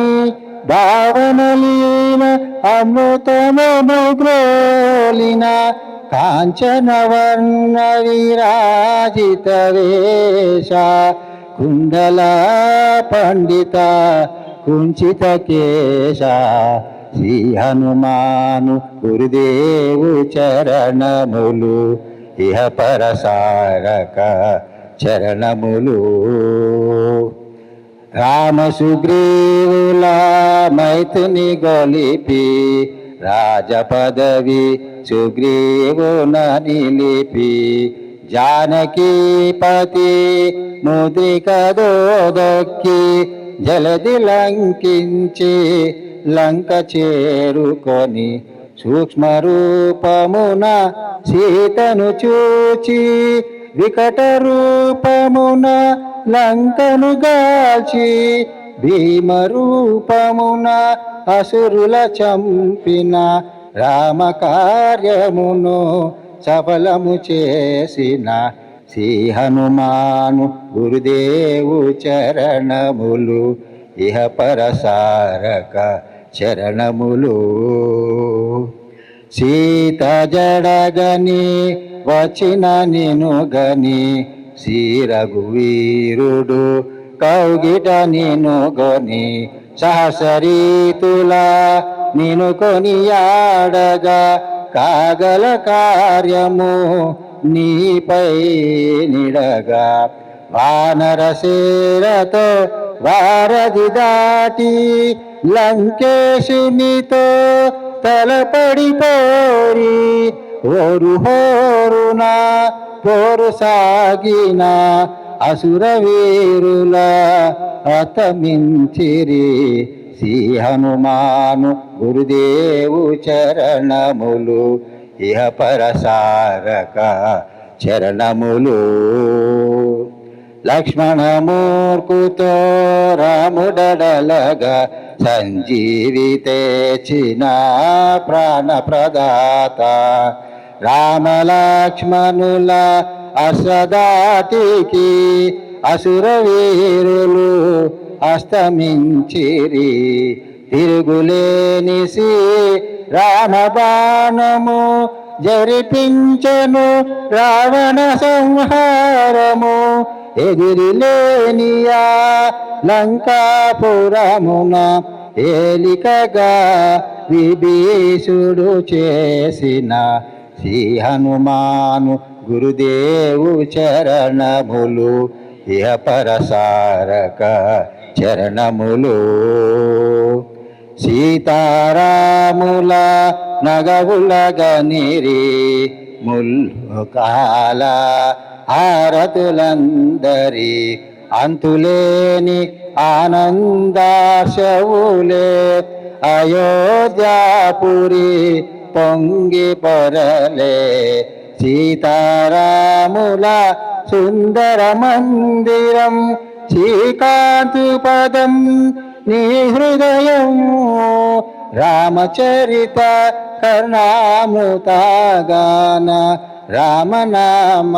భావనలీన అమృతమును గ్రోలిన కాంచన వర్ణ విరాజిత వేష కుండల పండిత కుంచిత కేశ శ్రీ హనుమాను గురుదేవు చరణములు ఇహ పరసారక చరణములు రామ సుగ్రీవుల మైథుని గొలిపి రాజ పదవి సుగ్రీవున నిలిపి జానకీపతి ముద్రిక దోదక్కి జలది లంకించి లంక చేరుకొని సూక్ష్మ రూపమున సీతను చూచి వికట రూపమున లంకను గాల్చి భీమ రూపమున అసురుల చంపిన రామ కార్యమును సఫలము చేసిన శ్రీ హనుమాను గురుదేవు చరణములు ఇహ పరసారక చరణములు సీత జడగని వచ్చిన నిను గని శ్రీ రఘువీరుడు కౌగిట నిను గని సహసరీతుల నిను కొనియాడగా కాగల కార్యము నీపై నిడగా వానరసేరతో వారధి దాటి లంకేశునితో తలపడిపోరి ఓరు హోరున పోరు సాగిన అసుర వీరుల అతమించిరి శ్రీ హనుమాను గురుదేవు చరణములు ఇహ పరసారక చరణములు లక్ష్మణమూర్ఖుతో రాముడడలగా సంజీవి తెచిన ప్రాణప్రదాత రామలక్ష్మణుల అసదాటికి అసుర వీరులు అస్తమించిరి తిరుగులేని రామబాణము జరిపించెను రావణ సంహారము ఎదిరిలేనియా లంకాపురమున ఏలికగా విభీషుడు చేసిన శ్రీ హనుమాను గురుదేవు చరణములు ఇహ పరసారక చరణములు సీతారాముల నగవులగనిరి ముల్కాల హారతులందరి అంతులేని ఆనందాశవులే అయోధ్యాపురి పొంగి పొరలే సీతారాముల సుందర మందిరం శ్రీకాంతు పదం నీ హృదయం రామచరిత కర్ణామృతాగాన రామనామ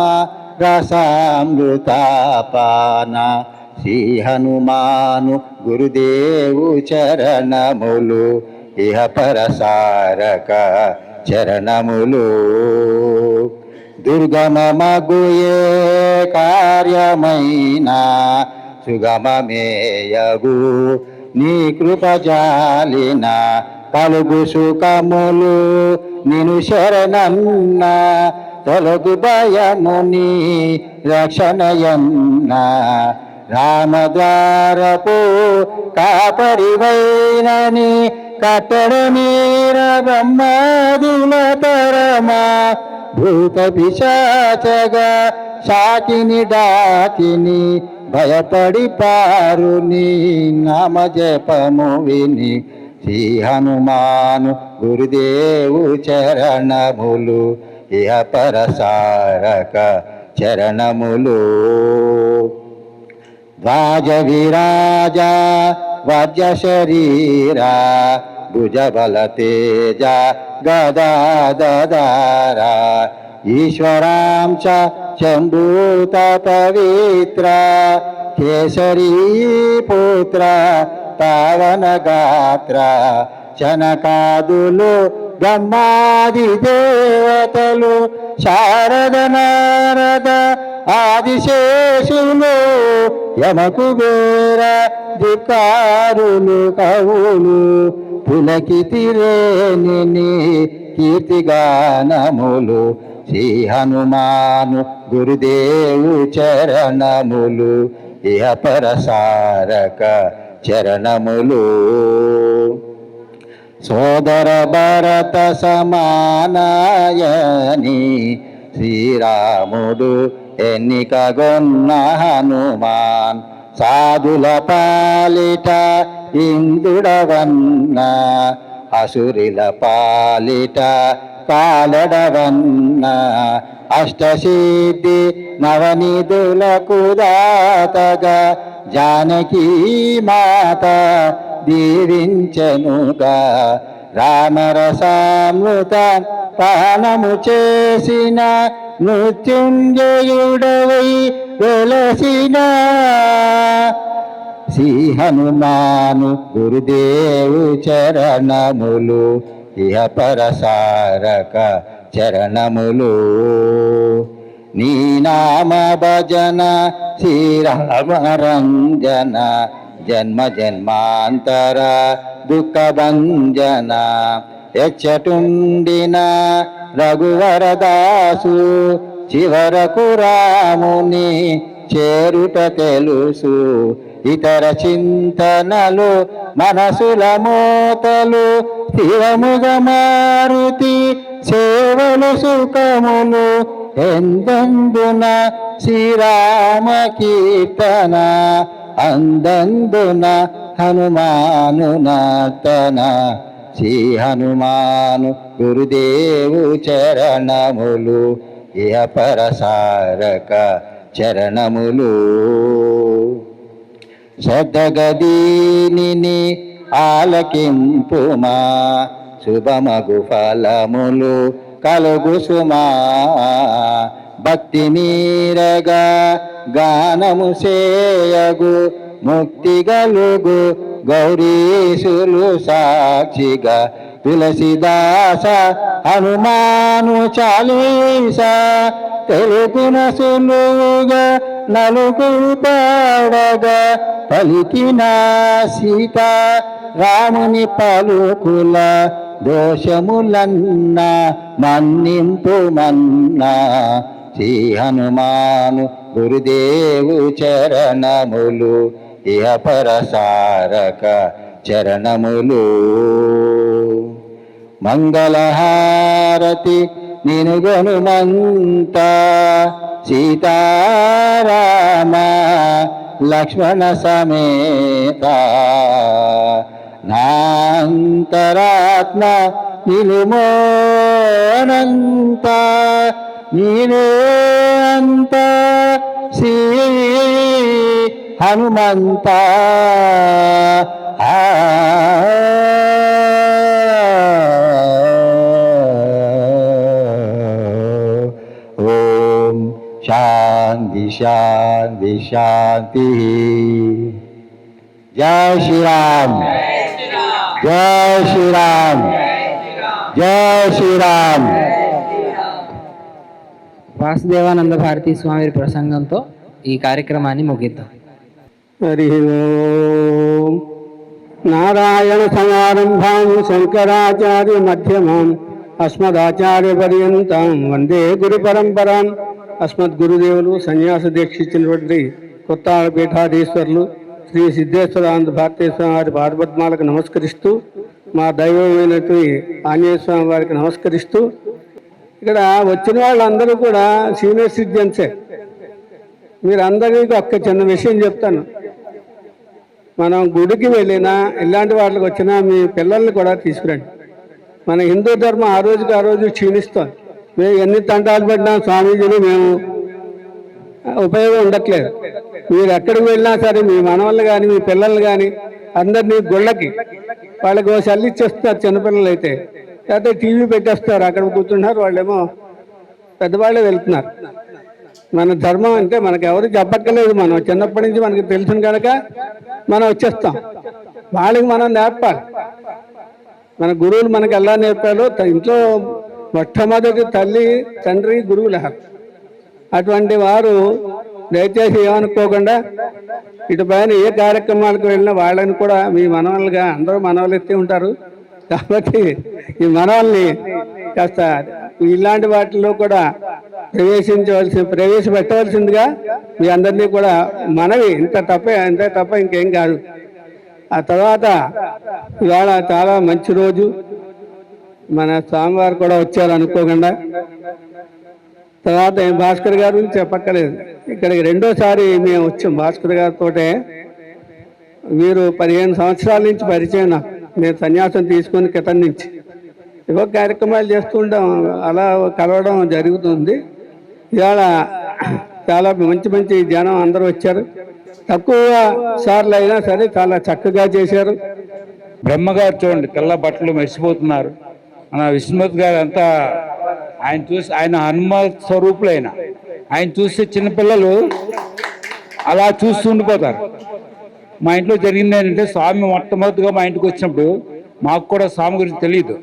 రసామృతాపాన శ్రీ హనుమాను గురుదేవు చరణములు ఇహ పరసారక చరణములు దుర్గమమగుయే కార్యమైనా సుగమమేయగు నీ కృపజాలిన కలుగు సుఖములు నిను శరణన్న తొలగు భయముని రక్షణయన్న రామద్వారపు కాపరివైనని కట్టడ మీర బ్రహ్మాదుల పరమా భూత పిశాచగా శాకిని డాకిని భయపడి పారుని నామ జపము విని శ్రీ హనుమాను గురుదేవు చరణములు ఇహ పరసారక చరణములు వాజ విరాజ వజ్ర శరీరా భుజబల తేజ గదాధార ఈశ్వరాంశ శంభూత పవిత్ర కేసరీ పుత్ర పావన గాత్ర శనకాదులు బ్రహ్మాది దేవతలు శారద నారద ఆదిశేషులు యమకుబేర ధికారులు కవులు పులకితిరేని కీర్తిగానములు శ్రీ హనుమాను గురుదేవు చరణములు ఇహ పరసారక చరణములు సోదర భరత సమానాయని శ్రీరాముడు ఎన్నికగొన్న హనుమాన్ సాధుల పాలిట ఇంద్రుడవన్న అసురుల పాలిట కాలడవన్న అష్టసిద్ధి నవనిధులకు దాతగా జానకీ మాత దీవించనుగా రామరసామృత పానము చేసిన మృత్యుంజయుడవై వెలసిన శ్రీ హనుమాను గురుదేవు చరణములు ఇహ పరసారక చరణములు నీ నామ భజన శ్రీరామరంజన జన్మ జన్మాంతర దుఃఖ భంజన ఎచ్చటుండిన రఘువరదాసు చివరకు రాముని చేరుట తెలుసు ఇతర చింతనలు మనసుల మోతలు స్థిరముగ మారుతి సేవలు సుఖములు ఎందందున శ్రీరామ కీర్తన అందందున హనుమాను నర్తన శ్రీ హనుమాను గురుదేవు చరణములు ఇహ పరసారక చరణములు శ్రద్ధగదీని ఆలకింపుమా శుభమగు ఫలములు కలుగు సుమా భక్తి మీరగా గానము సేయగు ముక్తి గలుగు గౌరీశులు సాక్షిగా తులసిదాస హనుమాను చాలీస తెలుగున సులువుగా నలుగురు పాడగా పలికిన సీత రాముని పలుకుల దోషములన్నా మన్నింపు మన్నా శ్రీ హనుమాను గురుదేవు చరణములు ఇహ పరసారక చరణములు మంగళహారతి నినుగొనుమంత సీతారామ లక్ష్మణ సమేత నాంతరాత్మ నిలుమోనంత నీనే అంత శ్రీ హనుమంత ఓం శాంతి శాంతి శాంతి జై శ్రీరామ్ జై శ్రీరామ్ జై శ్రీరామ్. వాసుదేవానంద భారతీ స్వామి ప్రసంగంతో ఈ కార్యక్రమాన్ని ముగిద్దాం. హరి ఓం. నారాయణ సమారంభాం శంకరాచార్య మధ్యమాం అస్మదాచార్య పర్యంతం వందే గురు పరంపరాం. అస్మద్గురుదేవులు సన్యాస దీక్ష ఇచ్చినటువంటి కొత్తాళ్ళ పీఠాధీశ్వరులు శ్రీ సిద్ధేశ్వరానంద భారతీయ వారి పాదపద్మాలకు నమస్కరిస్తూ, మా దైవమైనటువంటి ఆంజనేయ స్వామి వారికి నమస్కరిస్తూ, ఇక్కడ వచ్చిన వాళ్ళందరూ కూడా సీనియర్ సిటిజన్సే. మీరందరికీ ఒక్క చిన్న విషయం చెప్తాను. మనం గుడికి వెళ్ళినా ఇలాంటి వాటికి వచ్చినా మీ పిల్లల్ని కూడా తీసుకురండి. మన హిందూ ధర్మం ఆ రోజుకి ఆ రోజు క్షీణిస్తాం. మేము ఎన్ని తంటాలు పడినా స్వామీజీలు మేము ఉపయోగం ఉండట్లేదు. మీరు ఎక్కడికి వెళ్ళినా సరే మీ మనవళ్ళు కానీ మీ పిల్లలు కానీ అందరినీ గుళ్ళకి వాళ్ళకి ఓ సెల్ ఇచ్చేస్తారు చిన్నపిల్లలు అయితే, లేకపోతే టీవీ పెట్టేస్తారు, అక్కడ కూర్చుంటున్నారు, వాళ్ళేమో పెద్దవాళ్ళే వెళ్తున్నారు. మన ధర్మం అంటే మనకు ఎవరు చెప్పక్కర్లేదు, మనం చిన్నప్పటి నుంచి మనకి తెలుసును కనుక మనం వచ్చేస్తాం. వాళ్ళకి మనం నేర్పాలి. మన గురువులు మనకి ఎలా నేర్పాలో, ఇంట్లో మొట్టమొదటి తల్లి తండ్రి గురువులు. అటువంటి వారు దయచేసి ఏమనుకోకుండా ఇటు పైన ఏ కార్యక్రమాలకు వెళ్ళినా వాళ్ళని కూడా మీ మనవలుగా, అందరూ మనవలు ఎత్తి ఉంటారు కాబట్టి ఈ మనవల్ని కాస్త ఇలాంటి వాటిల్లో కూడా ప్రవేశపెట్టవలసిందిగా మీ అందరినీ కూడా మనవి. ఇంత తప్ప ఇంకేం కాదు. ఆ తర్వాత ఇవాళ చాలా మంచి రోజు, మన స్వామివారు కూడా వచ్చారు అనుకోకుండా. తర్వాత భాస్కర్ గారి గురించి చెప్పక్కర్లేదు. ఇక్కడికి రెండోసారి మేము వచ్చాం భాస్కర్ గారితో. వీరు 15 సంవత్సరాల నుంచి పరిచయం నాకు. నేను సన్యాసం తీసుకుని క్రితం నుంచి ఏవో కార్యక్రమాలు చేస్తూ ఉంటాం, అలా కలవడం జరుగుతుంది. ఇవాళ చాలా మంచి జనం అందరూ వచ్చారు. తక్కువ సార్లు అయినా సరే చాలా చక్కగా చేశారు. బ్రహ్మగారు చూడండి, తెల్ల బట్టలు మెరిసిపోతున్నారు. మన విష్ణుమూర్తి గారు అంతా ఆయన చూసి, ఆయన హనుమాన్ స్వరూపులైన ఆయన చూస్తే చిన్నపిల్లలు అలా చూస్తూ ఉండిపోతారు. మా ఇంట్లో జరిగింది ఏంటంటే, స్వామి మొట్టమొదటిగా మా ఇంటికి వచ్చినప్పుడు మాకు కూడా స్వామి గురించి తెలియదు.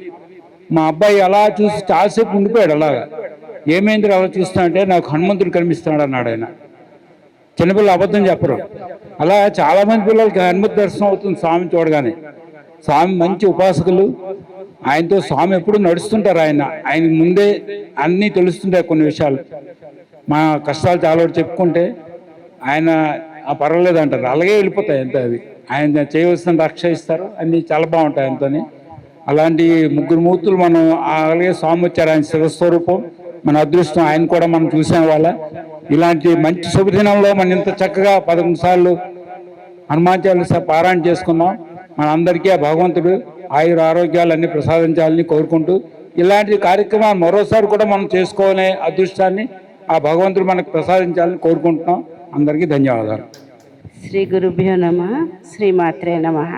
మా అబ్బాయి అలా చూసి చాలాసేపు ఉండిపోయాడు. అలాగా ఏమైంది అలా చూస్తున్నా అంటే, నాకు హనుమంతుడు కనిపిస్తున్నాడు అన్నాడు ఆయన. చిన్నపిల్లలు అబద్ధం చెప్పరు. అలా చాలామంది పిల్లలకి హనుమతి దర్శనం అవుతుంది స్వామి చూడగానే. స్వామి మంచి ఉపాసకులు, ఆయనతో స్వామి ఎప్పుడు నడుస్తుంటారు. ఆయనకు ముందే అన్నీ తెలుస్తుంటాయి కొన్ని విషయాలు. మా కష్టాలు చాలా చెప్పుకుంటే ఆయన పర్వాలేదు అంటారు, అలాగే వెళ్ళిపోతాయి అంతే. అవి ఆయన చేయవలసిన రక్ష ఇస్తారు, అన్నీ చాలా బాగుంటాయి ఆయనతోని. అలాంటి ముగ్గురు మూర్తులు మనం, అలాగే స్వామి వచ్చారు, ఆయన శివస్వరూపం, మన అదృష్టం. ఆయన కూడా మనం చూసాం. వాళ్ళ ఇలాంటి మంచి శుభదినంలో మనం ఇంత చక్కగా 11 సార్లు హనుమాన్ చాలీసా పారాయణ చేసుకున్నాం. మనందరికీ ఆ భగవంతుడు ఆయుర ఆరోగ్యాలన్నీ ప్రసాదించాలని కోరుకుంటూ, ఇలాంటి కార్యక్రమాలు మరోసారి కూడా మనం చేసుకోవాలనే అదృష్టాన్ని ఆ భగవంతుడు మనకు ప్రసాదించాలని కోరుకుంటున్నాం. అందరికీ ధన్యవాదాలు. శ్రీ గురుభ్యో నమః. శ్రీమాత్రే నమః.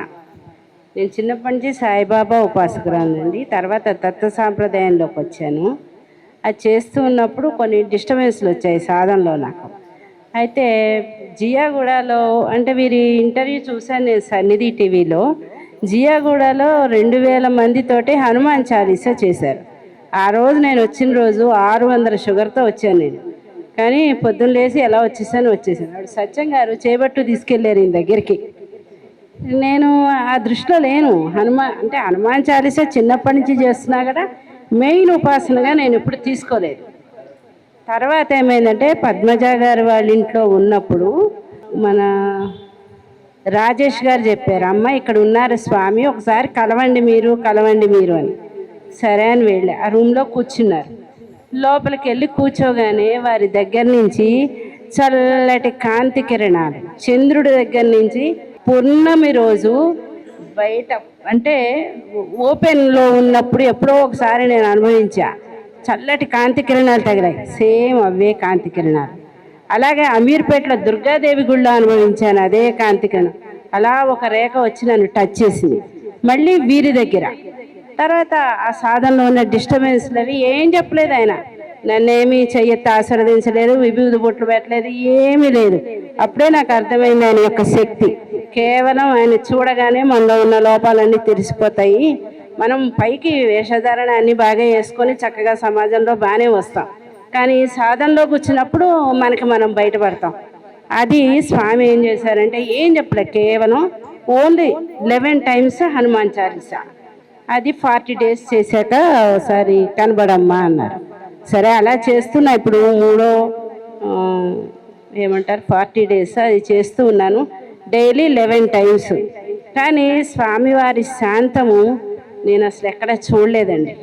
నేను చిన్నప్పటి నుంచి సాయిబాబా ఉపాసకురాలండి. తర్వాత తత్వ సాంప్రదాయంలోకి వచ్చాను. అది చేస్తూ ఉన్నప్పుడు కొన్ని డిస్టర్బెన్స్లు వచ్చాయి సాధనలో నాకు. అయితే జియాగూడలో, అంటే వీరి ఇంటర్వ్యూ చూశాను నేను సన్నిధి టీవీలో. జియాగూడలో 2000 మందితోటి హనుమాన్ చాలీసా చేశారు. ఆ రోజు నేను వచ్చిన రోజు 600 షుగర్తో వచ్చాను నేను. కానీ పొద్దున్న లేచి ఎలా వచ్చేసాను. వాడు సత్యం గారు చేపట్టు తీసుకెళ్ళారు ఈయన దగ్గరికి. నేను ఆ దృష్టిలో లేను. హనుమాన్ చాలీసా చిన్నప్పటి నుంచి చేస్తున్నా కదా, మెయిన్ ఉపాసనగా నేను ఎప్పుడు తీసుకోలేదు. తర్వాత ఏమైందంటే, పద్మజ గారు వాళ్ళ ఇంట్లో ఉన్నప్పుడు మన రాజేష్ గారు చెప్పారు, అమ్మ ఇక్కడ ఉన్నారు స్వామి, ఒకసారి కలవండి మీరు అని. సరే అని వెళ్ళి ఆ రూమ్లో కూర్చున్నారు. లోపలికి వెళ్ళి కూర్చోగానే వారి దగ్గర నుంచి చల్లటి కాంతి కిరణాలు, చంద్రుడి దగ్గర నుంచి పూర్ణమి రోజు బయట, అంటే ఓపెన్లో ఉన్నప్పుడు ఎప్పుడో ఒకసారి నేను అనుభవించా, చల్లటి కాంతి కిరణాలు తగిలాయి. సేమ్ అవే కాంతి కిరణాలు. అలాగే అమీర్పేటలో దుర్గాదేవి గుళ్ళో అనుభవించాను అదే కాంతి కిరణం. అలా ఒక రేఖ వచ్చి నన్ను టచ్ చేసింది. మళ్ళీ వీరి దగ్గర తర్వాత ఆ సాధనలో ఉన్న డిస్టర్బెన్స్లు అవి ఏం చెప్పలేదు ఆయన. నన్నేమీ చెయ్యెత్తి ఆశీర్వదించలేదు, విభూది బొట్లు పెట్టలేదు, ఏమీ లేదు. అప్పుడే నాకు అర్థమైంది ఆయన యొక్క శక్తి. కేవలం ఆయన చూడగానే మనలో ఉన్న లోపాలన్నీ తెలిసిపోతాయి. మనం పైకి వేషధారణ అన్నీ బాగా వేసుకొని చక్కగా సమాజంలో బాగానే వస్తాం, కానీ సాధనలోకి వచ్చినప్పుడు మనకి మనం బయటపడతాం. అది స్వామి ఏం చేశారంటే ఏం చెప్పలేదు, కేవలం ఓన్లీ 11 టైమ్స్ హనుమాన్ చాలీసా. అది 40 డేస్ చేశాక ఒకసారి కనబడమ్మా అన్నారు. సరే అలా చేస్తున్నా. ఇప్పుడు 40 డేస్ అది చేస్తూ ఉన్నాను, డైలీ 11 టైమ్స్. కానీ స్వామివారి శాంతము నేను అసలు ఎక్కడ చూడలేదండి.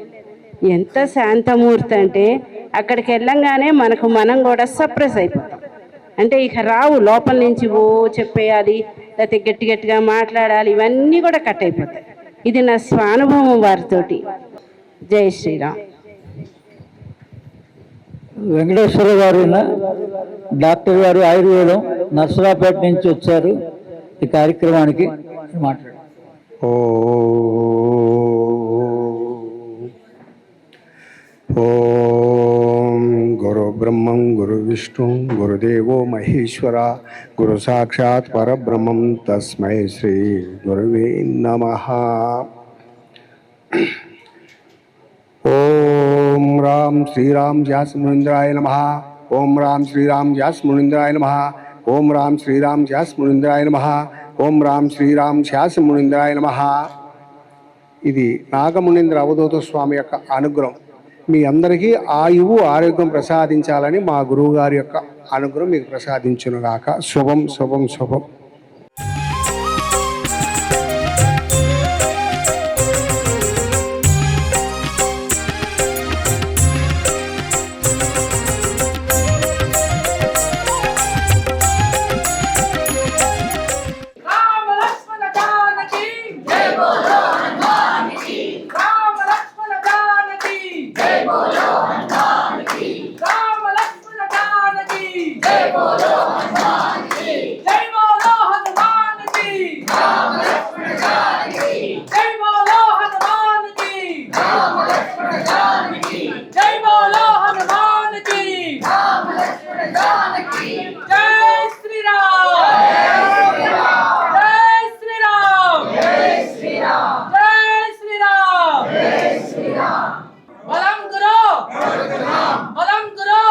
ఎంత శాంతమూర్తి అంటే అక్కడికి వెళ్ళంగానే మనం కూడా సప్రెస్ అయిపోతాం. అంటే ఇక రావు లోపల నుంచి ఓ చెప్పేయాలి, లేకపోతే గట్టిగా మాట్లాడాలి, ఇవన్నీ కూడా కట్ అయిపోతాయి. ఇది నా స్వానుభవం వారితోటి. జై శ్రీరామ్. వెంకటేశ్వర గారు డాక్టర్ గారు ఆయుర్వేదం నర్సరాపేట నుంచి వచ్చారు ఈ కార్యక్రమానికి. మాట్లాడు. ఓం గురు బ్రహ్మం గురు విష్ణు గురుదేవో మహేశ్వర గురు సాక్షాత్ పరబ్రహ్మం తస్మై శ్రీ గురువే నమః. ఓం రామ్ శ్రీరామ్ జాస్మునింద్రాయ నమః. ఓం రామ్ శ్రీరామ్ జాస్మునింద్రాయ నమః. ఓం రామ్ శ్రీరామ్ జాస్మునింద్రాయ నమః. ఓం రామ్ శ్రీరామ్ శాసమునింద్రాయ నమః. ఇది నాగమునీంద్ర అవధూత స్వామి యొక్క అనుగ్రహం. మీ అందరికీ ఆయువు ఆరోగ్యం ప్రసాదించాలని మా గురువు గారి యొక్క అనుగ్రహం మీకు ప్రసాదించునుగాక. శుభం శుభం శుభం. రామ లక్ష్మణ జానకి జై బోలో హనుమాన్ కి. రామ లక్ష్మణ జానకి జై బోలో హనుమాన్ కి. రామ లక్ష్మణ జానకి జై బోలో హనుమాన్ కి. జై బోలో హనుమాన్ కి. రామ లక్ష్మణ జానకి జై బోలో హనుమాన్ కి. రామ లక్ష్మణ జానకి జై బోలో హనుమాన్ కి. రామ లక్ష్మణ జానకి జై శ్రీరామ్. జై శ్రీరామ్. జై శ్రీరామ్. జై శ్రీరామ్. జై శ్రీరామ్. బలం గురు బలం గురు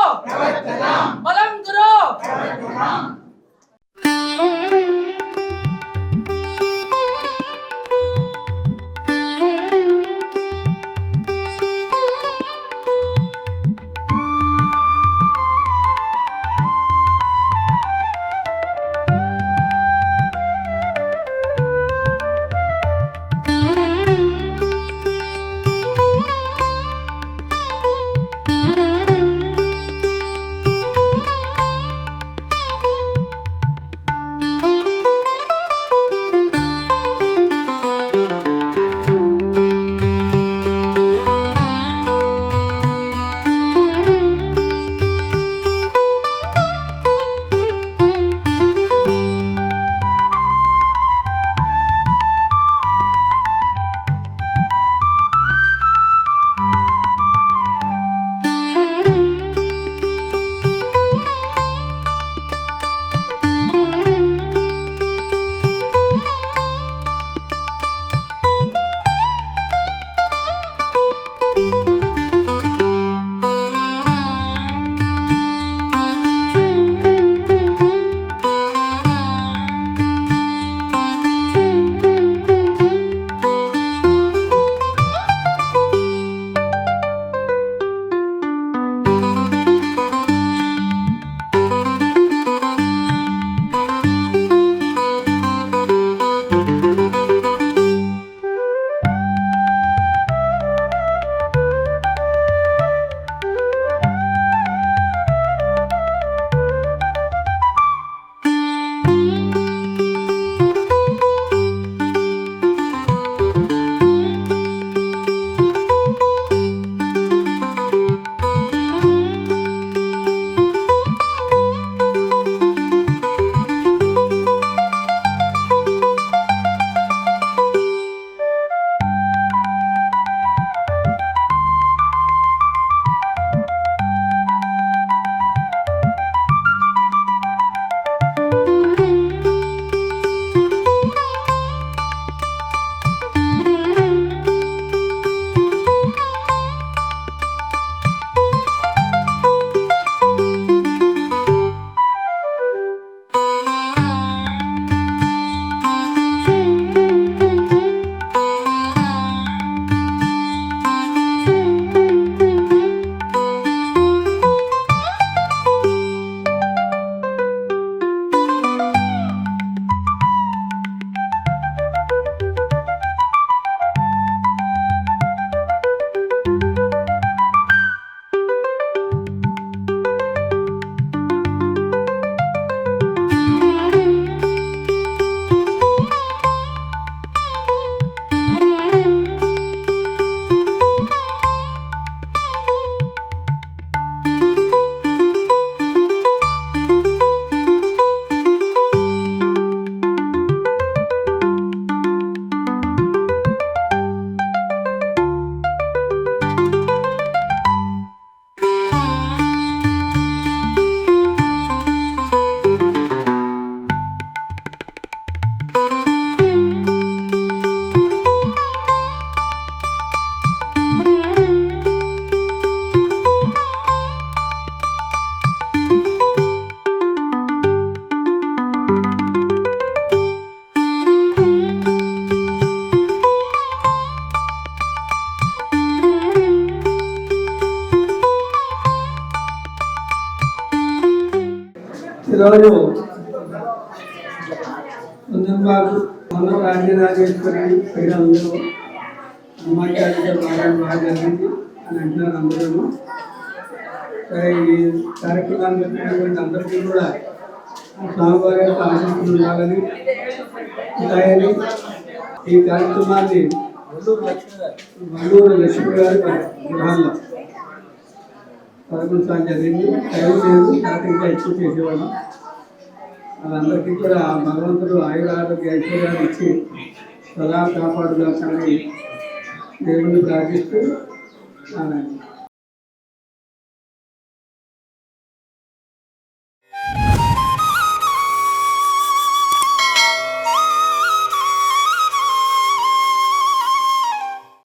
బలం గురు. ఈరోజు కుందంబాబు మన రాజరాజేశ్వరి పీఠంలో అమ్మాచార్య బాగా జరిగింది అని అంటున్నారు అందరూ. సరే, ఈ కార్యక్రమానికి వచ్చినటువంటి అందరికీ కూడా స్వామివారి యొక్క ఆశీస్సులు ఉండాలని ఉంటాయని ఈ కార్యక్రమాన్ని వల్లూరు లక్ష్మి గారి గృహాల్లో 11 సార్లు జరిగింది. టైం లేదు, కాబట్టి ఇంకా ఎక్కువ చేసేవాళ్ళం. వాళ్ళందరికీ కూడా భగవంతుడు ఆయుర ఆరోగ్య ఐశ్వర్యాలు ఇచ్చి సదా కాపాడుగా కానీ దేవుడిని ప్రార్థిస్తూ